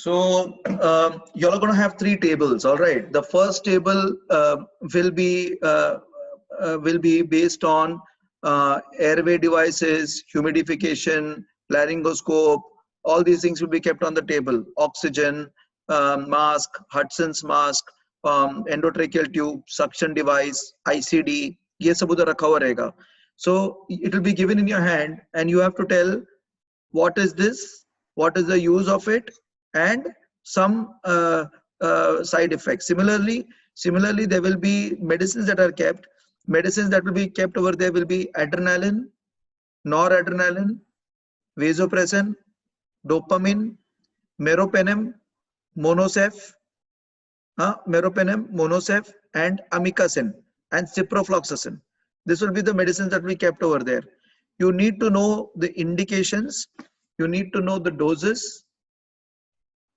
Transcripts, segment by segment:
You're going to have three tables. All right. The first table will be based on airway devices, humidification, laryngoscope. All these things will be kept on the table. Oxygen, mask, Hudson's mask, endotracheal tube, suction device, ICD. ये सब उधर रखा हुआ रहेगा. So it will be given in your hand, and you have to tell what is this, what is the use of it, and some side effects. Similarly, there will be medicines that are kept. Medicines that will be kept over there will be adrenaline, noradrenaline, vasopressin, dopamine, meropenem, monosef, and amikacin, and ciprofloxacin. This will be the medicines that will be kept over there. You need to know the indications. You need to know the doses.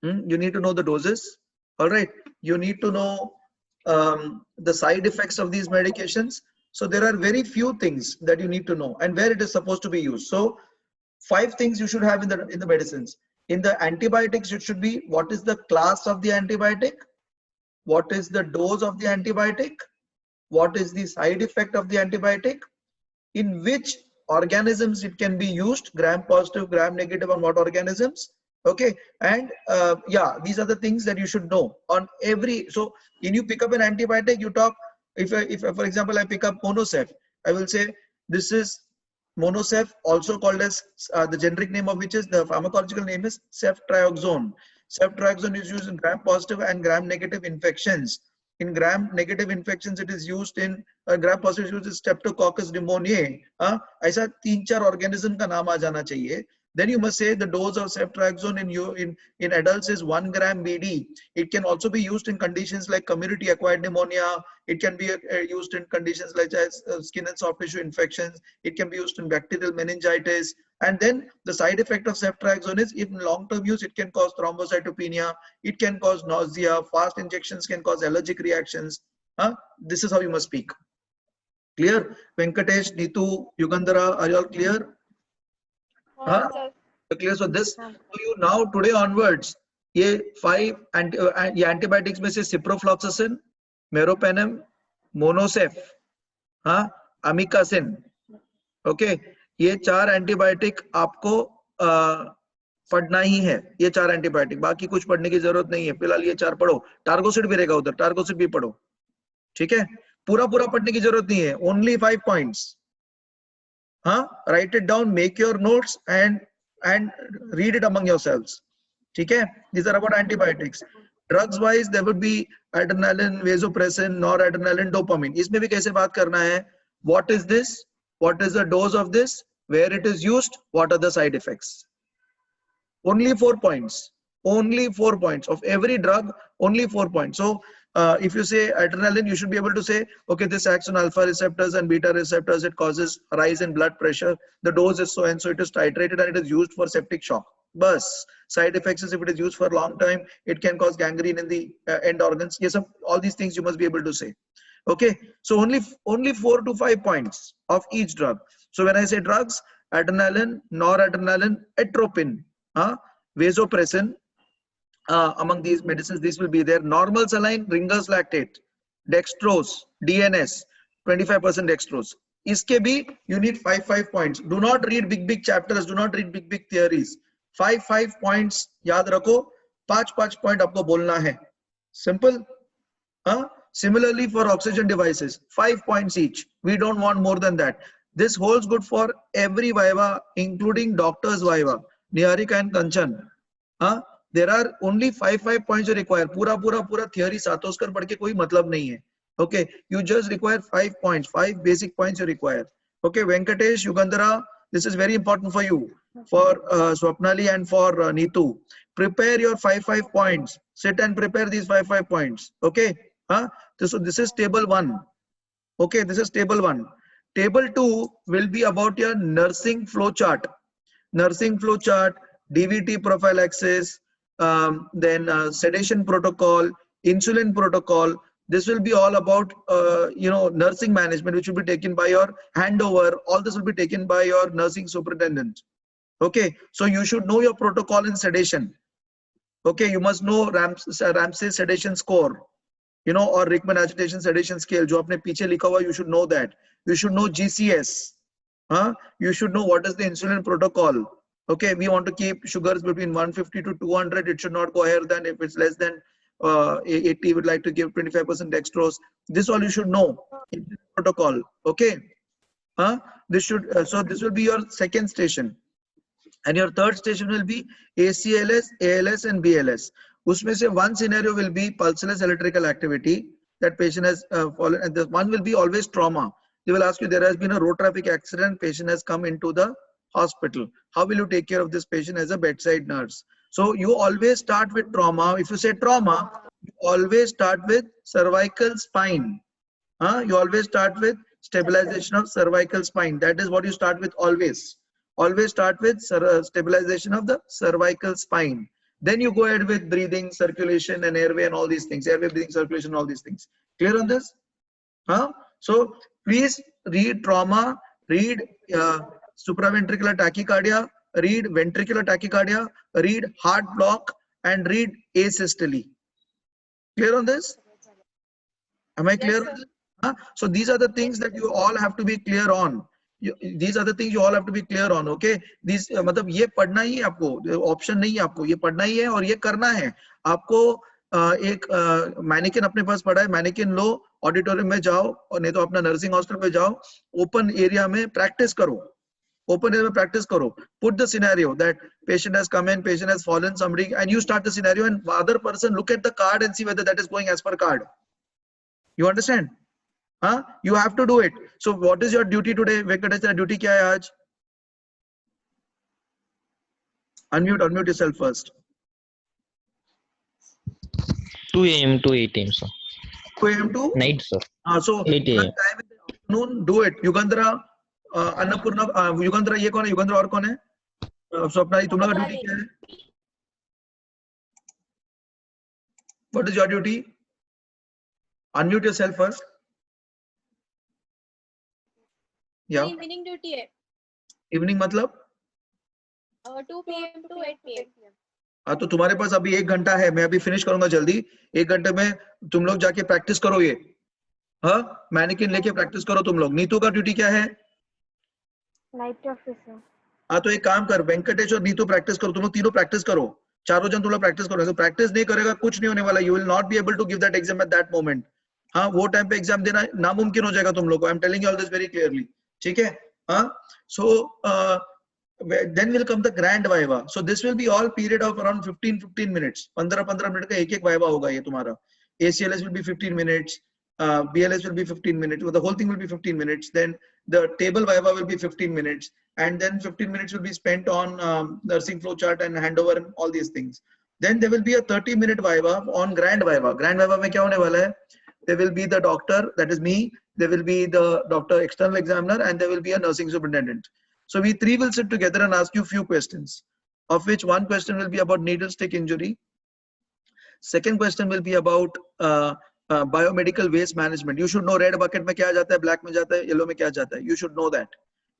You need to know the doses. All right. You need to know the side effects of these medications. So there are very few things that you need to know, and where it is supposed to be used. So 5 things you should have in the medicines. In the antibiotics, it should be what is the class of the antibiotic, what is the dose of the antibiotic, what is the side effect of the antibiotic, in which organisms it can be used, gram positive, gram negative, on what organisms. Okay. And yeah, these are the things that you should know on every. So when you pick up an antibiotic, you talk, if for example I pick up Monosef, I will say this is Monosef, also called as the generic name of which is, the pharmacological name is ceftriaxone. Ceftriaxone is used in gram positive and gram negative infections. In gram negative infections, it is used in gram positive used in Streptococcus pneumoniae. ऐसा 3-4 organism का नाम आ जाना चाहिए. Then you must say the dose of ceftriaxone in adults is 1 gram BD. It can also be used in conditions like community acquired pneumonia. It can be used in conditions like skin and soft tissue infections. It can be used in bacterial meningitis. And then the side effect of ceftriaxone is, in long-term use, it can cause thrombocytopenia. It can cause nausea. Fast injections can cause allergic reactions. This is how you must speak. Clear? Venkatesh, Neetu, Yugandhara, are you all clear? Clear? So this, so you now today onwards, ये 5 ये antibiotics में से ciprofloxacin, meropenem, monosef, amikacin, okay, ये 4 antibiotic आपको पढ़ना ही है. ये 4 antibiotic, बाकी कुछ पढ़ने की जरूरत नहीं है. फिलहाल ये 4 पढ़ो. टार्गोसिड भी रहेगा उधर, टार्गोसिड भी पढ़ो. ठीक है, पूरा पढ़ने की जरूरत नहीं है. Only 5 points. Write it down, make your notes, and read it among yourselves. Okay, these are about antibiotics. Drugs wise, there would be adrenaline, vasopressin, noradrenaline, dopamine. इसमें भी कैसे बात करना है? What is this? What is the dose of this? Where it is used? What are the side effects? Only 4 points. Only 4 points of every drug. Only 4 points. So if you say adrenaline, you should be able to say, okay, this acts on alpha receptors and beta receptors. It causes a rise in blood pressure. The dose is so and so. It is titrated and it is used for septic shock. Bus. Side effects is if it is used for a long time, it can cause gangrene in the end organs. Yes, all these things you must be able to say. Okay, so only 4 to 5 points of each drug. So when I say drugs, adrenaline, noradrenaline, atropine, vasopressin, among these medicines, this will be there. Normal saline, Ringer's lactate, dextrose, DNS, 25% dextrose. Iske bhi, you need 5 points. Do not read big chapters. Do not read big theories. 5 points. Yaad rakho. 5 point aapko bolna hai. Simple. Similarly for oxygen devices, 5 points each. We don't want more than that. This holds good for every viva, including doctor's viva. Niharika and Kanchan. There are only 5 points you require. Pura theory Satoskar पढ़ के कोई मतलब नहीं है. Okay, you just require 5 points. 5 basic points you require. Okay, Venkatesh, Yugandhara, this is very important for you, for Swapnali and for Neetu. Prepare your 5 points. Sit and prepare these 5 points. Okay. So this is table 1. Okay, this is table 1. Table 2 will be about your nursing flow chart. Nursing flow chart, DVT prophylaxis, then sedation protocol, insulin protocol. This will be all about nursing management, which will be taken by your handover. All this will be taken by your nursing superintendent. Okay, so you should know your protocol in sedation. Okay, you must know Ramsay sedation score, you know, or Rickman agitation sedation scale. जो आपने पीछे लिखा हुआ, you should know that. You should know GCS. You should know what is the insulin protocol. Okay, we want to keep sugars between 150 to 200. It should not go higher than, if it's less than 80, would like to give 25% dextrose. This all you should know. Insulin protocol. Okay. This should so this will be your second station, and your third station will be ACLS, ALS, and BLS. Usme se one scenario will be pulseless electrical activity that patient has fallen, and this one will be always trauma. They will ask you, there has been a road traffic accident, patient has come into the hospital. How will you take care of this patient as a bedside nurse? So you always start with trauma. If you say trauma, you always start with cervical spine. You always start with stabilization of cervical spine. That is what you start with always. Always start with stabilization of the cervical spine. Then you go ahead with breathing, circulation, and airway, and all these things. Airway, breathing, circulation, all these things. Clear on this? So please read trauma, read supraventricular tachycardia, read ventricular tachycardia, read heart block, and read asystole. Clear on this? Am I clear? Yes, so these are the things that you all have to be clear on. These are the things you all have to be clear on. Okay, these मतलब ये पढ़ना ही है आपको, option नहीं है आपको, ये पढ़ना ही है और ये करना है आपको. एक मैनिकिन अपने पास पड़ा है, मैनिकिन लो, ऑडिटोरियम में जाओ, और नहीं तो अपना नर्सिंग हॉस्टल में जाओ, ओपन एरिया में प्रैक्टिस करो, ओपन एरिया में प्रैक्टिस करो. Put the scenario that patient has come in, patient has fallen, somebody, and you start the scenario, and other person look at the card and see whether that is going as per card. You understand? You have to do it. So what is your duty today? Venkatesh, duty क्या है आज? Unmute yourself first. 2 AM to 8 AM, sir. 2 AM to? Night, sir. So 8 AM. time in the afternoon, do it. Yugandhara, Annapurna, Yugandhara ये कौन है? Yugandhara और कौन है? स्वप्ना, तुम लोग का ड्यूटी क्या है? What is your duty? Unmute yourself first. Yeah. Evening duty है. Evening मतलब? 2 PM to 8 PM. हाँ, तो तुम्हारे पास अभी 1 घंटा है. मैं अभी फिनिश करूंगा जल्दी. 1 घंटे में तुम लोग जाके प्रैक्टिस करो ये. मैनिकिन लेके प्रैक्टिस करो तुम लोग. नीतू का ड्यूटी क्या है? Night officer. तो एक काम कर, वेंकटेश और नीतू प्रैक्टिस करो. तुम लोग तीनों प्रैक्टिस करो. चारों जन तुम लोग प्रैक्टिस करो. तो प्रैक्टिस नहीं करेगा कुछ नहीं होने वाला. You will not be able to give that exam at that moment. वो टाइम पे एग्जाम देना नामुमकिन हो जाएगा तुम लोग को. I am telling you all this very clearly. ठीक है? So then will come the grand viva. So this will be all period of around 15 minutes. 15 minute का एक viva होगा ये तुम्हारा. ACLS will be 15 minutes. BLS will be 15 minutes. The whole thing will be 15 minutes. Then the table viva will be 15 minutes. And then 15 minutes will be spent on nursing flow chart and handover and all these things. Then there will be a 30-minute viva on grand viva. Grand viva में क्या होने वाला है? There will be the doctor, that is me. There will be the doctor external examiner, and there will be a nursing superintendent. So we three will sit together and ask you a few questions, of which one question will be about needle stick injury. Second question will be about biomedical waste management. You should know red bucket में क्या जाता है, black में जाता है, yellow में क्या जाता है. You should know that.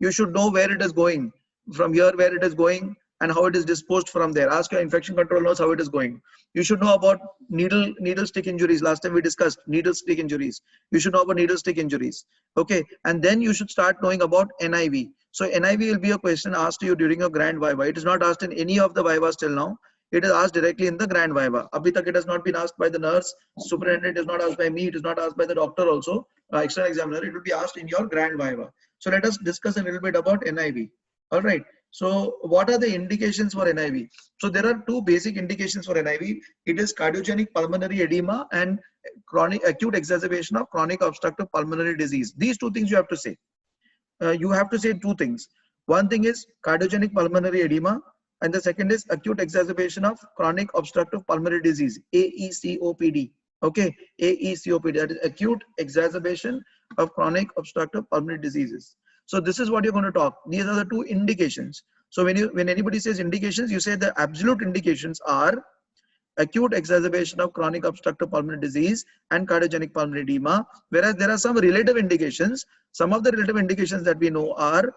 You should know where it is going, from here where it is going, and how it is disposed from there. Ask your infection control knows how it is going. You should know about needle stick injuries. Last time we discussed needle stick injuries. You should know about needle stick injuries. Okay, and then you should start knowing about NIV. So NIV will be a question asked to you during your grand viva. It is not asked in any of the vivas till now. It is asked directly in the grand viva. Abhi tak it has not been asked by the nurse superintendent. It is not asked by me. It is not asked by the doctor also, external examiner. It will be asked in your grand viva. So let us discuss a little bit about NIV. All right. So what are the indications for NIV? So there are two basic indications for NIV. It is cardiogenic pulmonary edema and chronic acute exacerbation of chronic obstructive pulmonary disease. These two things you have to say. You have to say two things. One thing is cardiogenic pulmonary edema, and the second is acute exacerbation of chronic obstructive pulmonary disease, AECOPD. Okay, AECOPD, that is acute exacerbation of chronic obstructive pulmonary diseases. So this is what you're going to talk. These are the two indications. So when anybody says indications, you say the absolute indications are acute exacerbation of chronic obstructive pulmonary disease and cardiogenic pulmonary edema. Whereas there are some relative indications. Some of the relative indications that we know are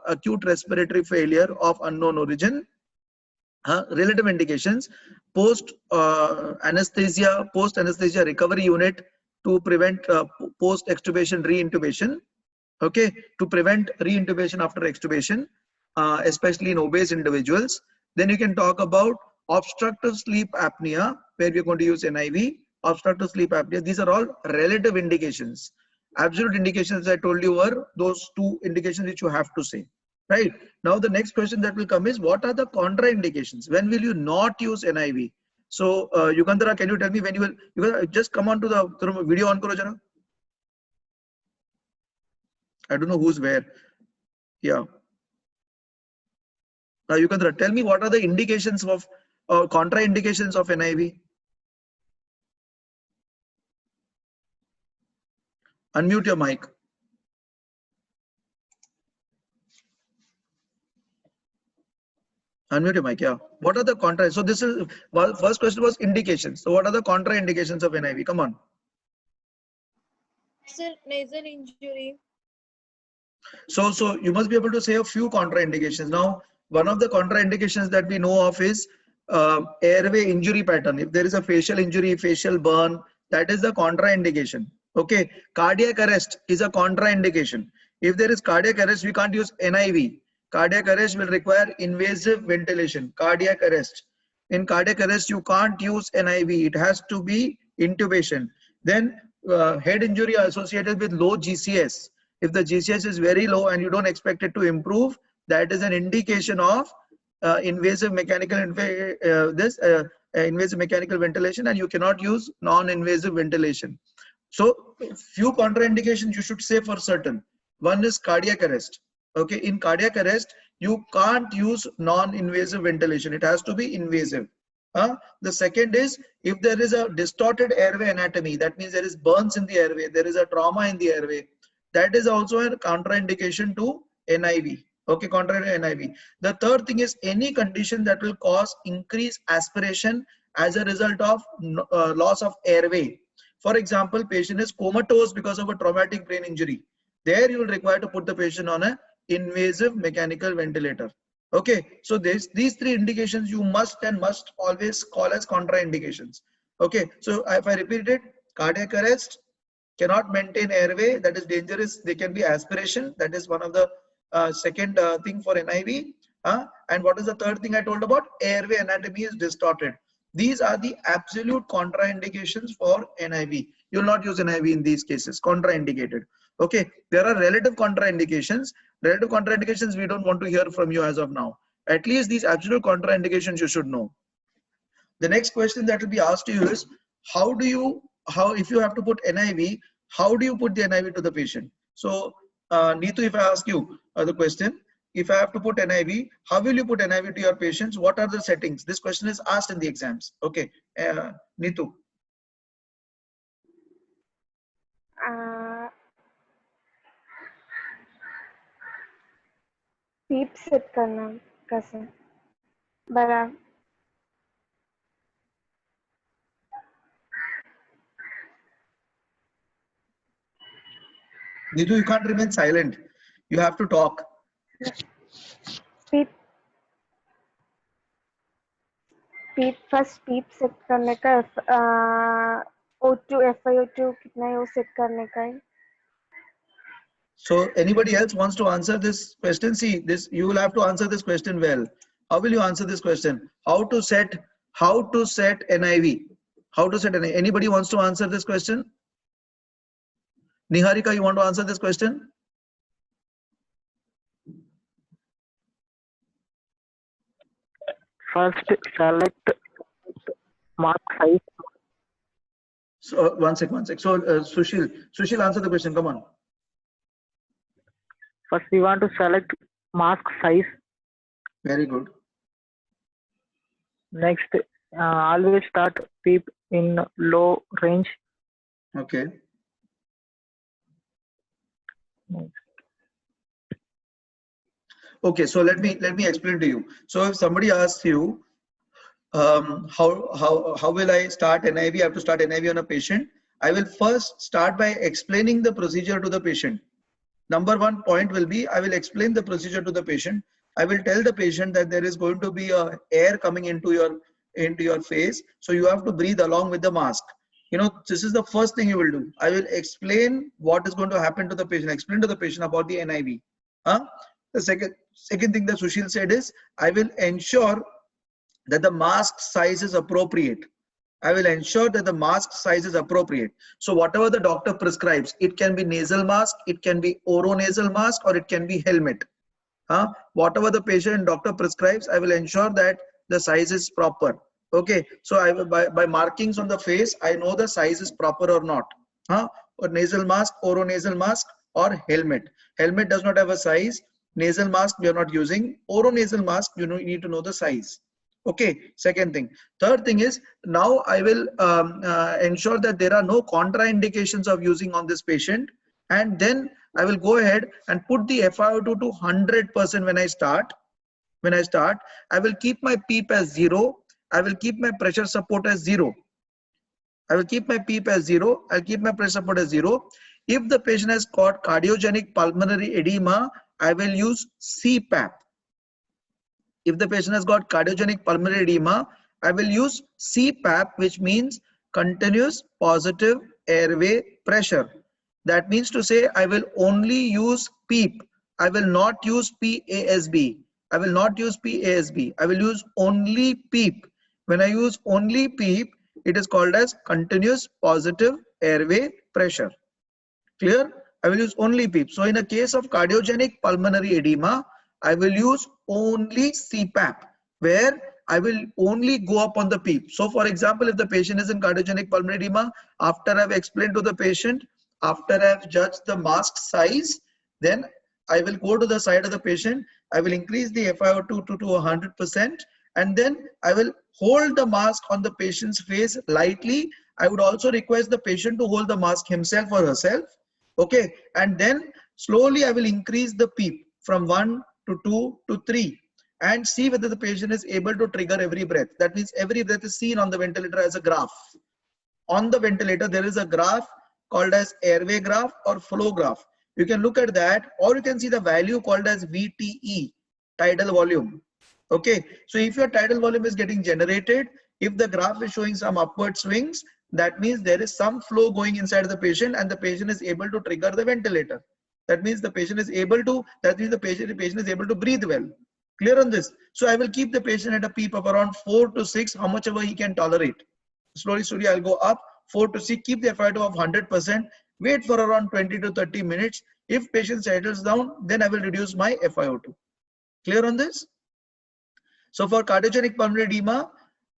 acute respiratory failure of unknown origin. Relative indications. post anesthesia recovery unit to prevent post extubation reintubation. Okay, to prevent reintubation after extubation, especially in obese individuals. Then you can talk about obstructive sleep apnea, where we're going to use NIV. Obstructive sleep apnea, these are all relative indications. Absolute indications, I told you, were those two indications which you have to say. Right. Now the next question that will come is, what are the contraindications? When will you not use NIV? So Yugandhara, can you tell me when you will? Just come on to the video on karo jara. I don't know who's where. Yeah. Yugandhara, tell me what are the indications of contraindications of NIV? Unmute your mic. Unmute your mic. Yeah. What are the contra? So this is, well, first question was indications. So what are the contraindications of NIV? Come on. Nasal injury. So you must be able to say a few contraindications. Now, one of the contraindications that we know of is airway injury pattern. If there is a facial injury, facial burn, that is the contraindication. Okay. Cardiac arrest is a contraindication. If there is cardiac arrest, we can't use NIV. Cardiac arrest will require invasive ventilation. Cardiac arrest. In cardiac arrest, you can't use NIV. It has to be intubation. Then head injury associated with low GCS. If the GCS is very low and you don't expect it to improve, that is an indication of invasive mechanical invasive mechanical ventilation, and you cannot use non-invasive ventilation. So few contraindications you should say for certain. One is cardiac arrest. Okay, in cardiac arrest, you can't use non-invasive ventilation. It has to be invasive. The second is, if there is a distorted airway anatomy, that means there is burns in the airway, there is a trauma in the airway, that is also a contraindication to NIV. Okay, contraindication to NIV. The third thing is any condition that will cause increased aspiration as a result of loss of airway. For example, patient is comatose because of a traumatic brain injury. There you will require to put the patient on a invasive mechanical ventilator. Okay, so these three indications you must always call as contraindications. Okay, so if I repeat it, cardiac arrest, cannot maintain airway, that is dangerous. They can be aspiration, that is one of the second thing for NIV. And what is the third thing I told about? Airway anatomy is distorted. These are the absolute contraindications for NIV. You will not use NIV in these cases, contraindicated. Okay, there are relative contraindications. Relative contraindications we don't want to hear from you as of now. At least these absolute contraindications you should know. The next question that will be asked to you is, if you have to put NIV, how do you put the NIV to the patient? So Neetu, if I ask you the question, if I have to put NIV, how will you put NIV to your patients? What are the settings? This question is asked in the exams. Okay, Neetu. PEEP set करना कैसे? बराबर. Neetu, you can't remain silent. You have to talk. PEEP first PEEP set करने का O2 FiO2 कितना है वो set करने का है. So anybody else wants to answer this question? See, this you will have to answer this question well. How will you answer this question? How to set NIV? How to set NIV? Anybody wants to answer this question? Niharika, you want to answer this question? First, select mask size. So one sec. So Sushil, answer the question. Come on. First, we want to select mask size. Very good. Next, always start PEEP in low range. Okay. Okay, so let me explain to you. So if somebody asks you, how will I start NIV? I have to start NIV on a patient. I will first start by explaining the procedure to the patient. Number one point will be, I will explain the procedure to the patient. I will tell the patient that there is going to be air coming into your into your face. So you have to breathe along with the mask. You know, this is the first thing you will do. I will explain what is going to happen to the patient. Explain to the patient about the NIV. The second thing that Sushil said is, I will ensure that the mask size is appropriate. I will ensure that the mask size is appropriate. So whatever the doctor prescribes, it can be nasal mask, it can be oronasal mask, or it can be helmet. Whatever the patient and doctor prescribes, I will ensure that the size is proper. Okay, so I will, by markings on the face, I know the size is proper or not. Or nasal mask, oronasal mask, or helmet. Helmet does not have a size. Nasal mask we are not using. Oronasal mask, you need to know the size. Okay, second thing. Third thing is, now I will ensure that there are no contraindications of using on this patient, and then I will go ahead and put the FiO2 to 100% when I start. When I start, I will keep my PEEP as 0. I will keep my pressure support as 0. I will keep my PEEP as 0. I'll keep my pressure support as 0. If the patient has got cardiogenic pulmonary edema, I will use CPAP. If the patient has got cardiogenic pulmonary edema, I will use CPAP, which means continuous positive airway pressure. That means to say, I will only use PEEP. I will not use PASB. I will not use PASB. I will use only PEEP. When I use only PEEP, it is called as continuous positive airway pressure. Clear? I will use only PEEP. So in a case of cardiogenic pulmonary edema, I will use only CPAP, where I will only go up on the PEEP. So for example, if the patient is in cardiogenic pulmonary edema, after I've explained to the patient, after I've judged the mask size, then I will go to the side of the patient. I will increase the FiO2 to 100%, and then I will hold the mask on the patient's face lightly. I would also request the patient to hold the mask himself or herself. Okay, and then slowly I will increase the PEEP from 1 to 2 to 3 and see whether the patient is able to trigger every breath. That means every breath is seen on the ventilator as a graph. On the ventilator, there is a graph called as airway graph or flow graph. You can look at that, or you can see the value called as VTE, tidal volume. Okay, so if your tidal volume is getting generated, if the graph is showing some upward swings, that means there is some flow going inside the patient and the patient is able to trigger the ventilator. That means the patient is able to, the patient is able to breathe well. Clear on this? So I will keep the patient at a PEEP of around 4 to 6, how much ever he can tolerate. Slowly I'll go up 4 to 6, keep the FiO2 of 100%, wait for around 20 to 30 minutes. If patient settles down, then I will reduce my FiO2. Clear on this? So for cardiogenic pulmonary edema,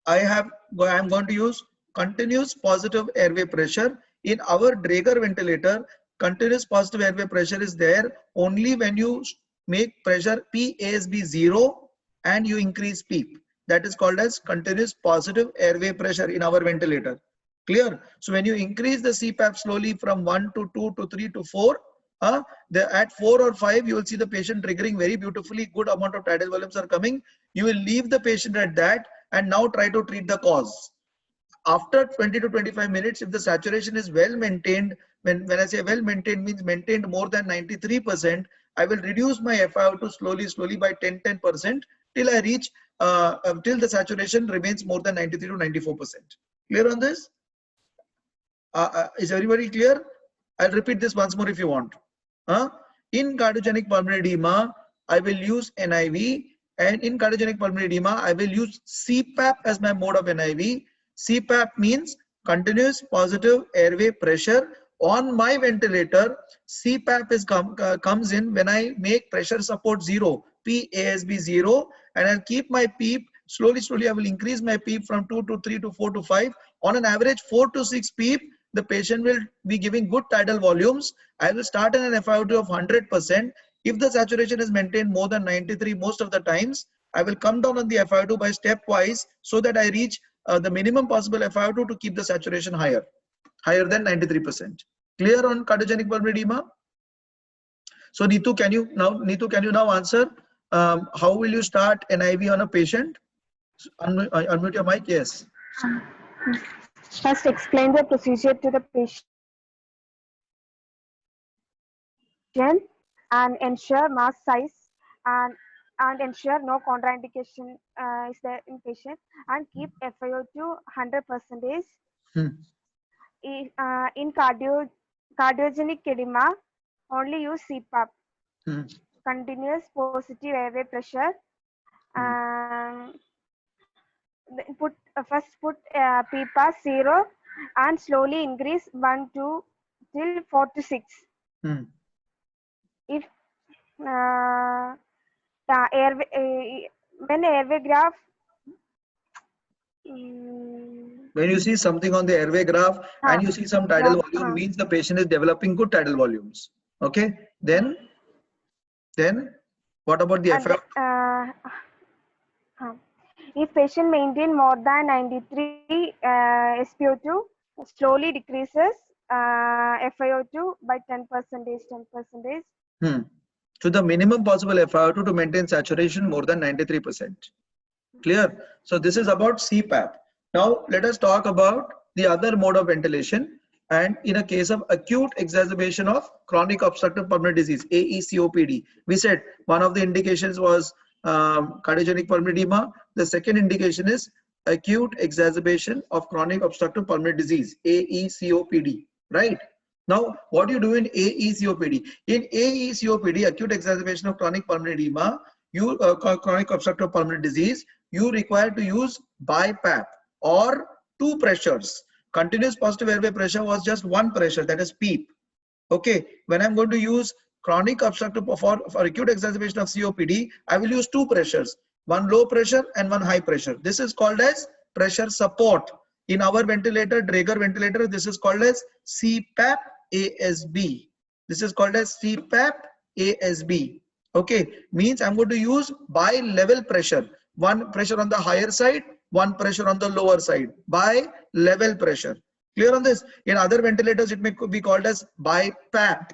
I am going to use continuous positive airway pressure. In our Draeger ventilator, continuous positive airway pressure is there only when you make pressure PASB 0 and you increase PEEP. That is called as continuous positive airway pressure in our ventilator. Clear? So when you increase the CPAP slowly from 1 to 2 to 3 to 4, at 4 or 5, you will see the patient triggering very beautifully. Good amount of tidal volumes are coming. You will leave the patient at that and now try to treat the cause. After 20 to 25 minutes, if the saturation is well maintained, when I say well maintained means maintained more than 93%, I will reduce my FiO2 slowly by 10% till I reach, till the saturation remains more than 93 to 94%. Clear on this? Is everybody clear? I'll repeat this once more if you want. In cardiogenic pulmonary edema, I will use NIV, and in cardiogenic pulmonary edema, I will use CPAP as my mode of NIV. CPAP means continuous positive airway pressure. On my ventilator, CPAP comes in when I make pressure support 0, PASB 0, and I'll keep my PEEP. Slowly I will increase my PEEP from 2 to 3 to 4 to 5. On an average 4 to 6 PEEP, the patient will be giving good tidal volumes. I will start at an FiO2 of 100%. If the saturation is maintained more than 93 most of the times, I will come down on the FiO2 by stepwise so that I reach the minimum possible FiO2 to keep the saturation higher than 93%. Clear on cardiogenic pulmonary edema? So Neetu, can you now answer? How will you start NIV on a patient? Unmute your mic. Yes. First, explain the procedure to the patient and ensure mask size, and and ensure no contraindication is there in patient, and keep FiO2 100%. Hmm. In cardiogenic edema, only use CPAP. Hmm. Continuous positive airway pressure. First put PEEP as 0 and slowly increase 1 to till 4 to 6. Hmm. If the airway when airway graph When you see something on the airway graph and you see some tidal volume, means the patient is developing good tidal volumes. Okay, then what about the FiO2? If patient maintain more than 93 SpO2, slowly decreases FiO2 by 10%. So the minimum possible FiO2 to maintain saturation more than 93%. Clear? So this is about CPAP. Now let us talk about the other mode of ventilation. And in a case of acute exacerbation of chronic obstructive pulmonary disease, AECOPD, we said one of the indications was cardiogenic pulmonary edema. The second indication is acute exacerbation of chronic obstructive pulmonary disease, AECOPD, right? Now, what do you do in AECOPD? In AECOPD, acute exacerbation of chronic pulmonary edema, chronic obstructive pulmonary disease, you require to use BiPAP or two pressures. Continuous positive airway pressure was just one pressure, that is PEEP. Okay, when I'm going to use chronic obstructive for acute exacerbation of COPD, I will use two pressures, one low pressure and one high pressure. This is called as pressure support. In our ventilator, Draeger ventilator, this is called as CPAP ASB. This is called as CPAP ASB. Okay, means I'm going to use bi-level pressure. One pressure on the higher side, one pressure on the lower side, bi-level pressure. Clear on this? In other ventilators, it may be called as BiPAP.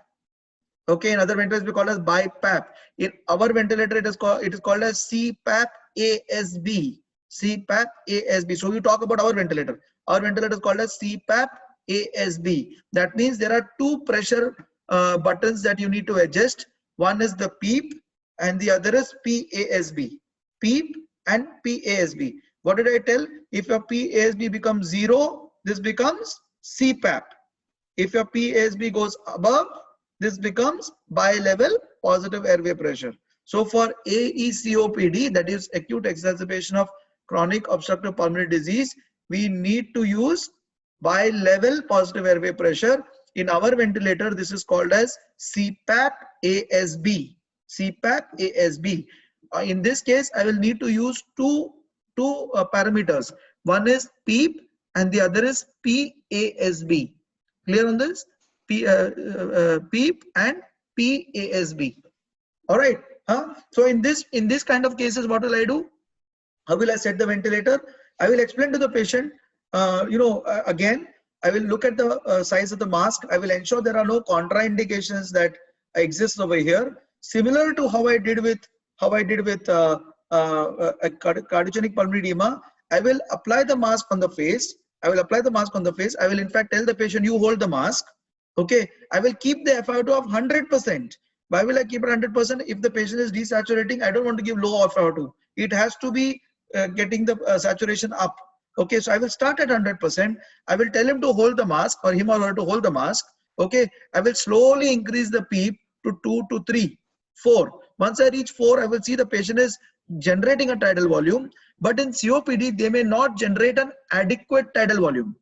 Okay, in other ventilators, we call as BiPAP. In our ventilator, it is called as CPAP ASB. CPAP ASB. So you talk about our ventilator. Our ventilator is called as CPAP ASB. That means there are two pressure buttons that you need to adjust. One is the PEEP and the other is PASB. PEEP and PASB. What did I tell? If your PASB becomes 0, this becomes CPAP. If your PASB goes above, this becomes bi-level positive airway pressure. So for AECOPD, that is acute exacerbation of chronic obstructive pulmonary disease, we need to use bi-level positive airway pressure. In our ventilator, this is called as CPAP ASB. CPAP ASB. In this case, I will need to use two parameters. One is PEEP and the other is PASB. Clear on this? PEEP and PASB. All right. So in this kind of cases, what will I do? How will I set the ventilator? I will explain to the patient. Again, I will look at the size of the mask. I will ensure there are no contraindications that exist over here. Similar to how I did with cardiogenic pulmonary edema, I will apply the mask on the face. I will in fact tell the patient, you hold the mask. Okay. I will keep the FiO2 of 100%. Why will I keep it 100%? If the patient is desaturating, I don't want to give low FiO2. It has to be getting the saturation up. Okay, so I will start at 100%. I will tell him to hold the mask, or him or her to hold the mask. Okay, I will slowly increase the PEEP to 2 to 3, 4. Once I reach 4, I will see the patient is generating a tidal volume. But in COPD, they may not generate an adequate tidal volume.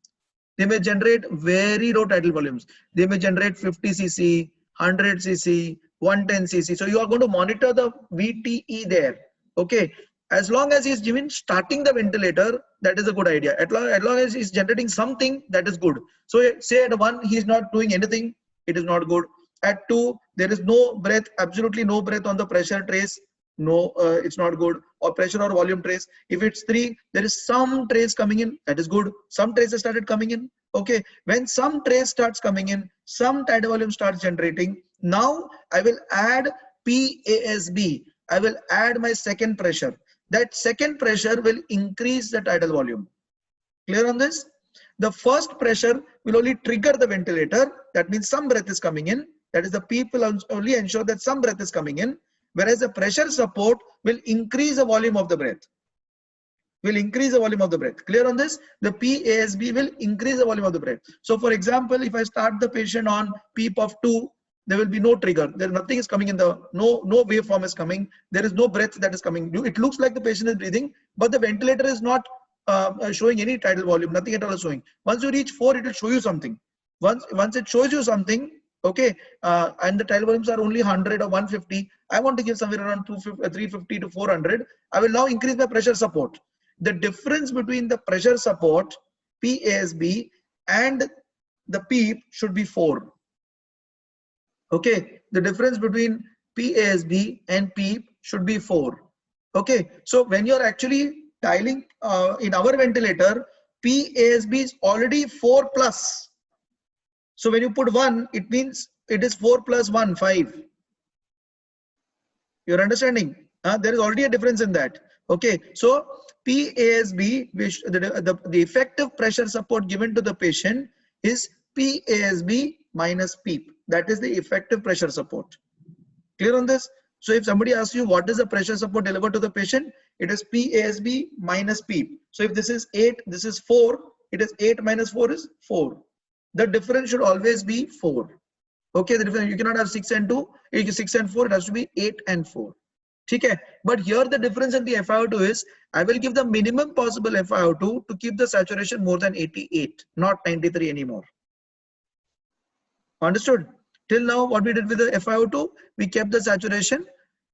They may generate very low tidal volumes. They may generate 50 cc, 100 cc, 110 cc. So you are going to monitor the VTE there. Okay. As long as he's even starting the ventilator, that is a good idea. As long as he's generating something, that is good. So say at 1, he's not doing anything, it is not good. At 2, there is no breath, absolutely no breath on the pressure trace. No, it's not good. Or pressure or volume trace. If it's 3, there is some trace coming in, that is good. Some traces started coming in. Okay. When some trace starts coming in, some tidal volume starts generating. Now I will add PASB. I will add my second pressure. That second pressure will increase the tidal volume. Clear on this? The first pressure will only trigger the ventilator. That means some breath is coming in. That is, the PEEP will only ensure that some breath is coming in. whereas the pressure support will increase the volume of the breath. Will increase the volume of the breath. Clear on this? The PASB will increase the volume of the breath. So for example, if I start the patient on PEEP of 2, there will be no trigger. There nothing is coming in the, no waveform is coming. There is no breath that is coming. It looks like the patient is breathing, but the ventilator is not showing any tidal volume, nothing at all is showing. Once you reach 4, it will show you something. Once it shows you something, okay, and the tidal volumes are only 100 or 150, I want to give somewhere around 350 to 400. I will now increase my pressure support. The difference between the pressure support, PASB, and the PEEP should be 4. Okay, the difference between PASB and PEEP should be 4. Okay, so when you're actually dialing in our ventilator, PASB is already 4 plus. So when you put 1, it means it is 4 plus 1, 5. You're understanding? There is already a difference in that. Okay, so PASB, which the effective pressure support given to the patient is PASB minus PEEP. That is the effective pressure support. Clear on this? So if somebody asks you what is the pressure support delivered to the patient, it is PASB minus PEEP. So if this is 8, this is 4, it is 8 minus 4 is 4. The difference should always be 4. Okay, the difference, you cannot have 6 and 2, 6 and 4, it has to be 8 and 4. Okay, but here the difference in the FiO2 is, I will give the minimum possible FiO2 to keep the saturation more than 88, not 93 anymore. Understood? Till now, what we did with the FiO2, we kept the saturation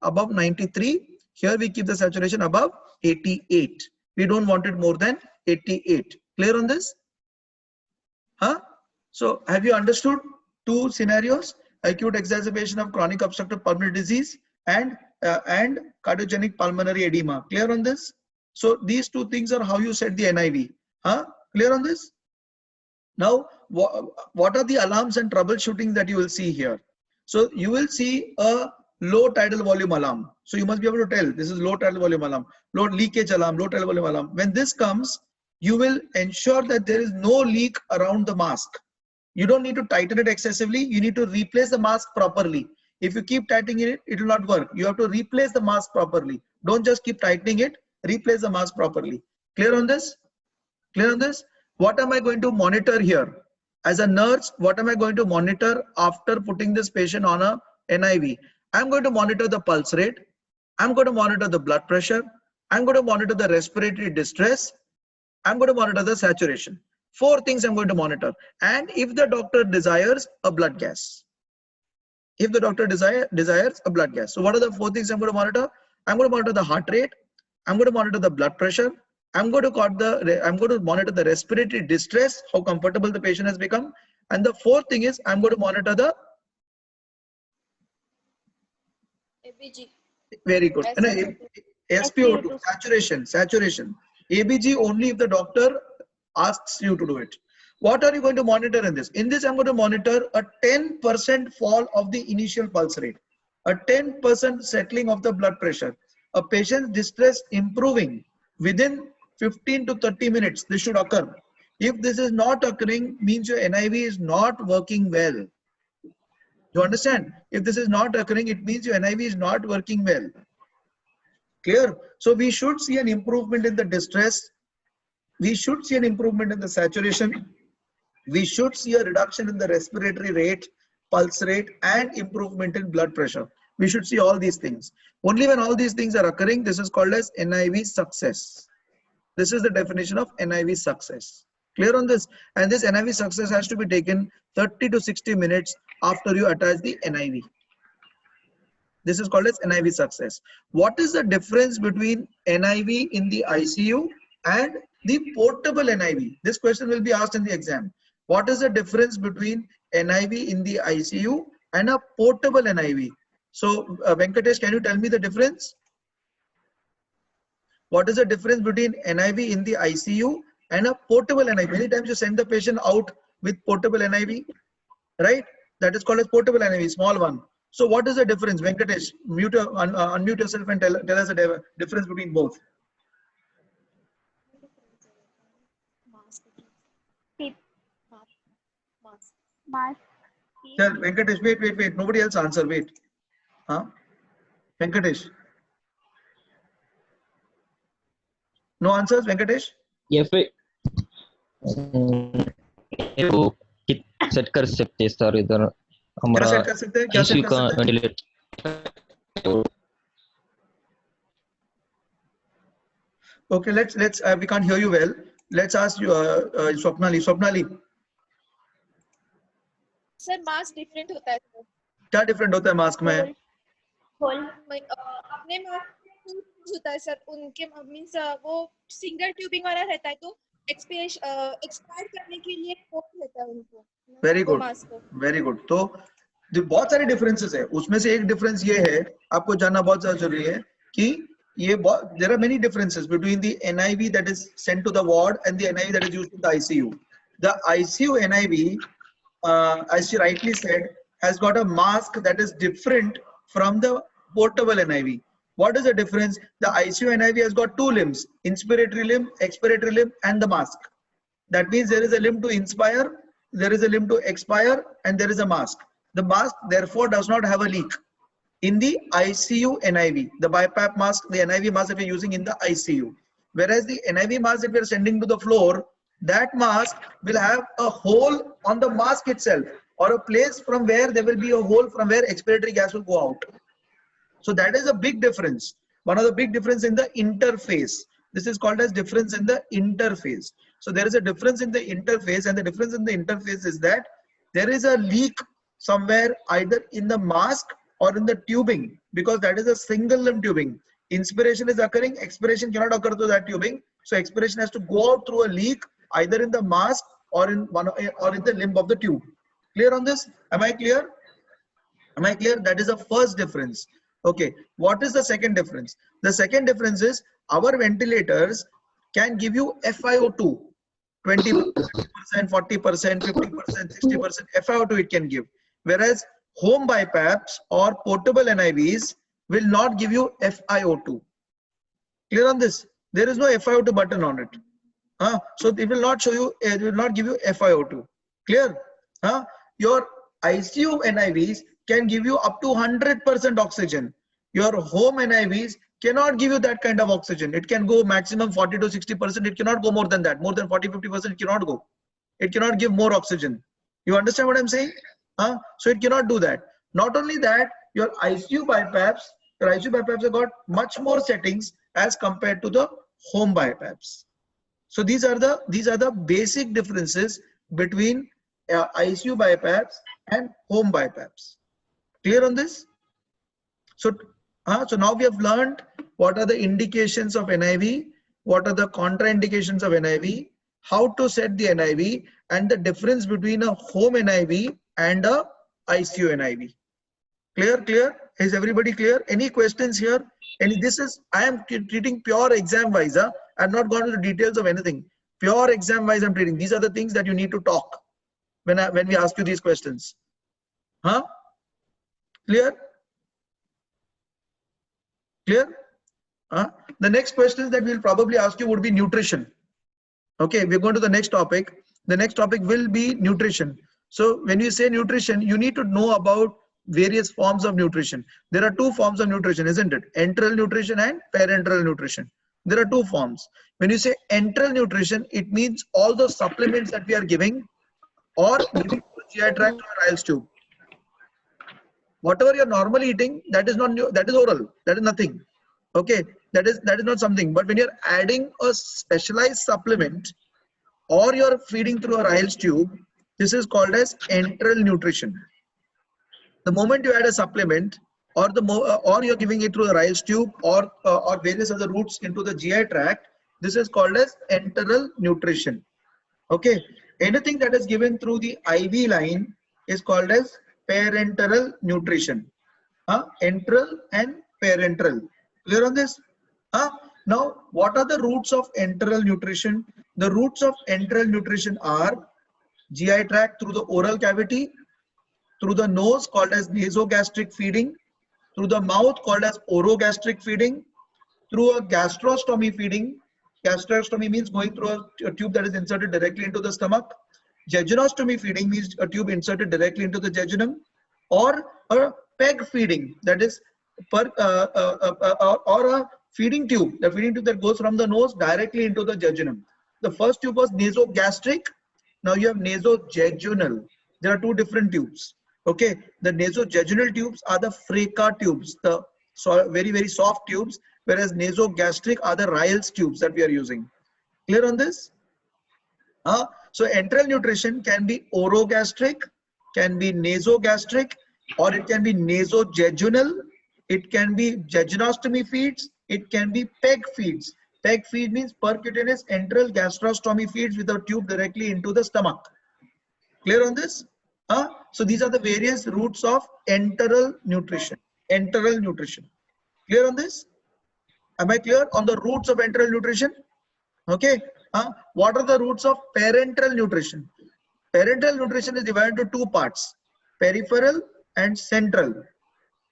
above 93. Here we keep the saturation above 88. We don't want it more than 88. Clear on this? So have you understood 2 scenarios? Acute exacerbation of chronic obstructive pulmonary disease and cardiogenic pulmonary edema. Clear on this? So these 2 things are how you set the NIV. Clear on this? Now, what are the alarms and troubleshooting that you will see here? So you will see a low tidal volume alarm. So you must be able to tell this is low tidal volume alarm, low leakage alarm, low tidal volume alarm. When this comes, you will ensure that there is no leak around the mask. You don't need to tighten it excessively. You need to replace the mask properly. If you keep tightening it, it will not work. You have to replace the mask properly. Don't just keep tightening it. Replace the mask properly. Clear on this? Clear on this? What am I going to monitor here? As a nurse, what am I going to monitor after putting this patient on a NIV? I'm going to monitor the pulse rate. I'm going to monitor the blood pressure. I'm going to monitor the respiratory distress. I'm going to monitor the saturation. 4 things I'm going to monitor. And if the doctor desires, a blood gas. If the doctor desires a blood gas. So what are the 4 things I'm going to monitor? I'm going to monitor the heart rate. I'm going to monitor the blood pressure. I'm going to monitor the respiratory distress, how comfortable the patient has become. And the 4th thing is I'm going to monitor the ABG. Very good. SpO2, saturation. ABG only if the doctor asks you to do it. What are you going to monitor in this? In this, I'm going to monitor a 10% fall of the initial pulse rate, a 10% settling of the blood pressure, a patient's distress improving within 15 to 30 minutes. This should occur. If this is not occurring, means your NIV is not working well. You understand? If this is not occurring, it means your NIV is not working well. Clear? So we should see an improvement in the distress. We should see an improvement in the saturation. We should see a reduction in the respiratory rate, pulse rate, and improvement in blood pressure. We should see all these things. Only when all these things are occurring, this is called as NIV success. This is the definition of NIV success. Clear on this? And this NIV success has to be taken 30 to 60 minutes after you attach the NIV. This is called as NIV success. What is the difference between NIV in the ICU and the portable NIV? This question will be asked in the exam. What is the difference between NIV in the ICU and a portable NIV? So Venkatesh, can you tell me the difference? What is the difference between NIV in the ICU and a portable NIV? Many times you send the patient out with portable NIV, right? That is called as portable NIV, small one. So what is the difference? Venkatesh, unmute yourself and tell us the difference between both. PEEP. Mask. Sir, Venkatesh, wait. Nobody else answer. Wait. Venkatesh. No answers, Venkatesh? FA वो set कर सकते हैं sir इधर क्या हमारा set कर सकते हैं, क्या सेट ICU कर का सकते हैं? Ventilator Okay, let's we can't hear you well. Let's ask you, Swapnali. Swapnali, sir mass different होता है सर क्या डिफरेंट होता है मास्क में? अपने मास होता है सर उनके मींस वो सिंगल ट्यूबिंग वाला रहता है तो एक्सपायर करने के लिए कोड रहता है उनको वेरी वो गुड, मास्क वेरी गुड. तो बहुत सारे डिफरेंसेस है, उसमें से एक डिफरेंस ये है, आपको जानना बहुत ज्यादा जरूरी है कि ये there are many differences between the NIV that is sent to the ward and the NIV that is used in the ICU. The ICU NIV, as she rightly said, has got a mask that is different from the portable NIV. What is the difference? The ICU NIV has got two limbs: inspiratory limb, expiratory limb, and the mask. That means there is a limb to inspire, there is a limb to expire, and there is a mask. The mask therefore does not have a leak. In the ICU NIV, the BiPAP mask, the NIV mask that we're using in the ICU. Whereas the NIV mask that we're sending to the floor, that mask will have a hole on the mask itself, or a place from where there will be a hole from where expiratory gas will go out. So that is a big difference. One of the big difference in the interface. This is called as difference in the interface. So there is a difference in the interface, and the difference in the interface is that there is a leak somewhere either in the mask or in the tubing, because that is a single limb tubing. Inspiration is occurring, expiration cannot occur through that tubing. So expiration has to go out through a leak either in the mask or in the limb of the tube. Clear on this? Am I clear? Am I clear? That is the first difference. Okay. What is the second difference? The second difference is our ventilators can give you FiO2, 20%, 40%, 50%, 60% FiO2 it can give. Whereas home BiPAPs or portable NIVs will not give you FiO2. Clear on this? There is no FiO2 button on it. So it will not show you, it will not give you FiO2. Clear? Your ICU NIVs can give you up to 100% oxygen. Your home NIVs cannot give you that kind of oxygen. It can go maximum 40 to 60%. It cannot go more than that. More than 40, 50% it cannot go. It cannot give more oxygen. You understand what I'm saying? So it cannot do that. Not only that, your ICU BiPAPs have got much more settings as compared to the home BiPAPs. So these are the basic differences between ICU BiPAPs and home BiPAPs. Clear on this? So now we have learned what are the indications of NIV, what are the contraindications of NIV, how to set the NIV, and the difference between a home NIV and a ICU NIV. Clear? Is everybody clear? Any questions here? I am treating pure exam wise. I have not gone into the details of anything. Pure exam wise I'm treating. These are the things that you need to talk when we ask you these questions. Clear? Clear? The next questions that we'll probably ask you would be nutrition. Okay, we're going to the next topic. The next topic will be nutrition. So when you say nutrition, you need to know about various forms of nutrition. There are two forms of nutrition, isn't it? Enteral nutrition and parenteral nutrition. There are two forms. When you say enteral nutrition, it means all those supplements that we are giving or giving to the GI tract or Ryle's tube. Whatever you're normally eating, that is not new, that is oral, that is nothing. Okay, that is not something. But when you're adding a specialized supplement or you're feeding through a Ryle's tube, this is called as enteral nutrition. The moment you add a supplement or you're giving it through the Ryle's tube or various other routes into the GI tract, this is called as enteral nutrition. Okay, anything that is given through the IV line is called as parenteral nutrition. Enteral and parenteral. Clear on this? Now, what are the routes of enteral nutrition? The routes of enteral nutrition are GI tract through the oral cavity, through the nose called as nasogastric feeding, through the mouth called as orogastric feeding, through a gastrostomy feeding. Gastrostomy means going through a tube that is inserted directly into the stomach. Jejunostomy feeding means a tube inserted directly into the jejunum, or a peg feeding, that is or a feeding tube, the feeding tube that goes from the nose directly into the jejunum. The first tube was nasogastric. Now you have nasojejunal. There are two different tubes. Okay, the nasojejunal tubes are the Freyka tubes, the very, very soft tubes, whereas nasogastric are the Ryle's tubes that we are using. Clear on this? So enteral nutrition can be orogastric, can be nasogastric, or it can be nasojejunal. It can be jejunostomy feeds. It can be PEG feeds. PEG feed means percutaneous enteral gastrostomy feeds with a tube directly into the stomach. Clear on this? So these are the various routes of enteral nutrition. Enteral nutrition. Clear on this? Am I clear on the routes of enteral nutrition? Okay. What are the routes of parenteral nutrition? Parenteral nutrition is divided into two parts: peripheral and central.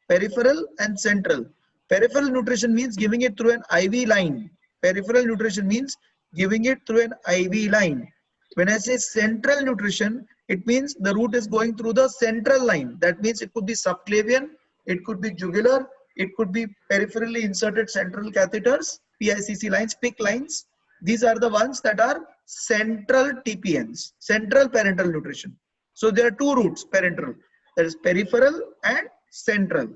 Peripheral and central. Peripheral nutrition means giving it through an IV line. Peripheral nutrition means giving it through an IV line. When I say central nutrition, it means the route is going through the central line. That means it could be subclavian, it could be jugular, it could be peripherally inserted central catheters, PICC lines, PICC lines. These are the ones that are central TPNs, central parenteral nutrition. So there are two routes, parenteral. That is peripheral and central.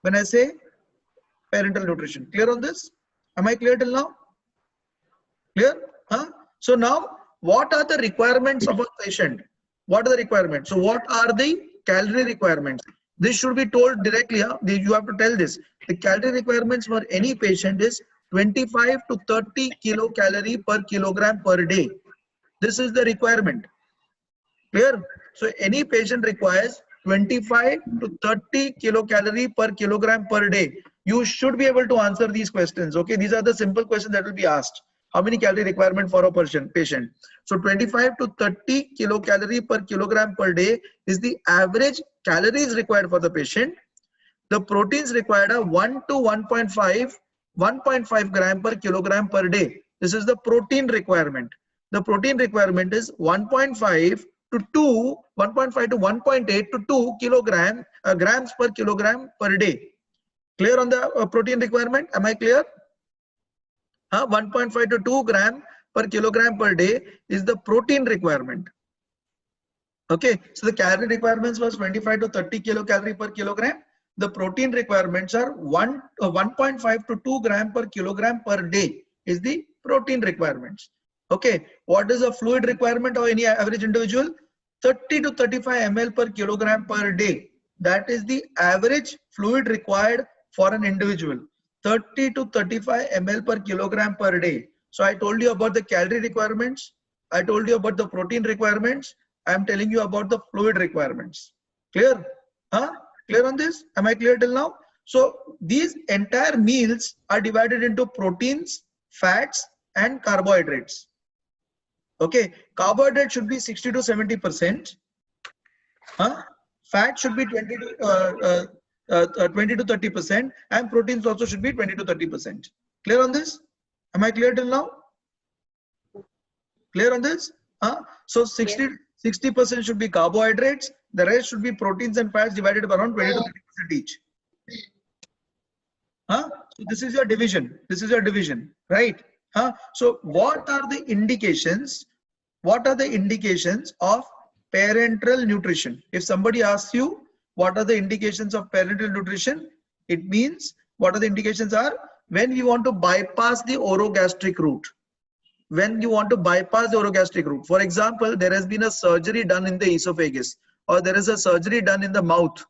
When I say parenteral nutrition, clear on this? Am I clear till now? Clear? So now, what are the requirements of a patient? What are the requirements? So what are the calorie requirements? This should be told directly. You have to tell this. The calorie requirements for any patient is 25 to 30 kilocalorie per kilogram per day. This is the requirement. Clear? So any patient requires 25 to 30 kilocalorie per kilogram per day. You should be able to answer these questions. Okay, these are the simple questions that will be asked. How many calorie requirement for a patient? So 25 to 30 kilocalorie per kilogram per day is the average calories required for the patient. The proteins required are 1 to 1.5 gram per kilogram per day. This is the protein requirement. The protein requirement is 1.5 to 1.8 to 2 grams per kilogram per day. Clear on the protein requirement? Am I clear? 1.5 to 2 gram per kilogram per day is the protein requirement. Okay, so the calorie requirements was 25 to 30 kilocalorie per kilogram. The protein requirements are 1.5 to 2 gram per kilogram per day is the protein requirements. Okay, what is the fluid requirement of any average individual? 30 to 35 ml per kilogram per day. That is the average fluid required for an individual. 30 to 35 ml per kilogram per day. So I told you about the calorie requirements. I told you about the protein requirements. I am telling you about the fluid requirements. Clear? Clear on this? Am I clear till now? So these entire meals are divided into proteins, fats, and carbohydrates. Okay, carbohydrate should be 60 to 70%. Fat should be 20 to 30%, and proteins also should be 20 to 30%. Clear on this? Am I clear till now? Clear on this? So 60% should be carbohydrates. The rest should be proteins and fats divided by around 20 to 30% each. So this is your division. This is your division, right? So what are the indications? What are the indications of parenteral nutrition? If somebody asks you what are the indications of parenteral nutrition, it means what are the indications are when you want to bypass the orogastric route. When you want to bypass the orogastric route. For example, there has been a surgery done in the esophagus, or there is a surgery done in the mouth.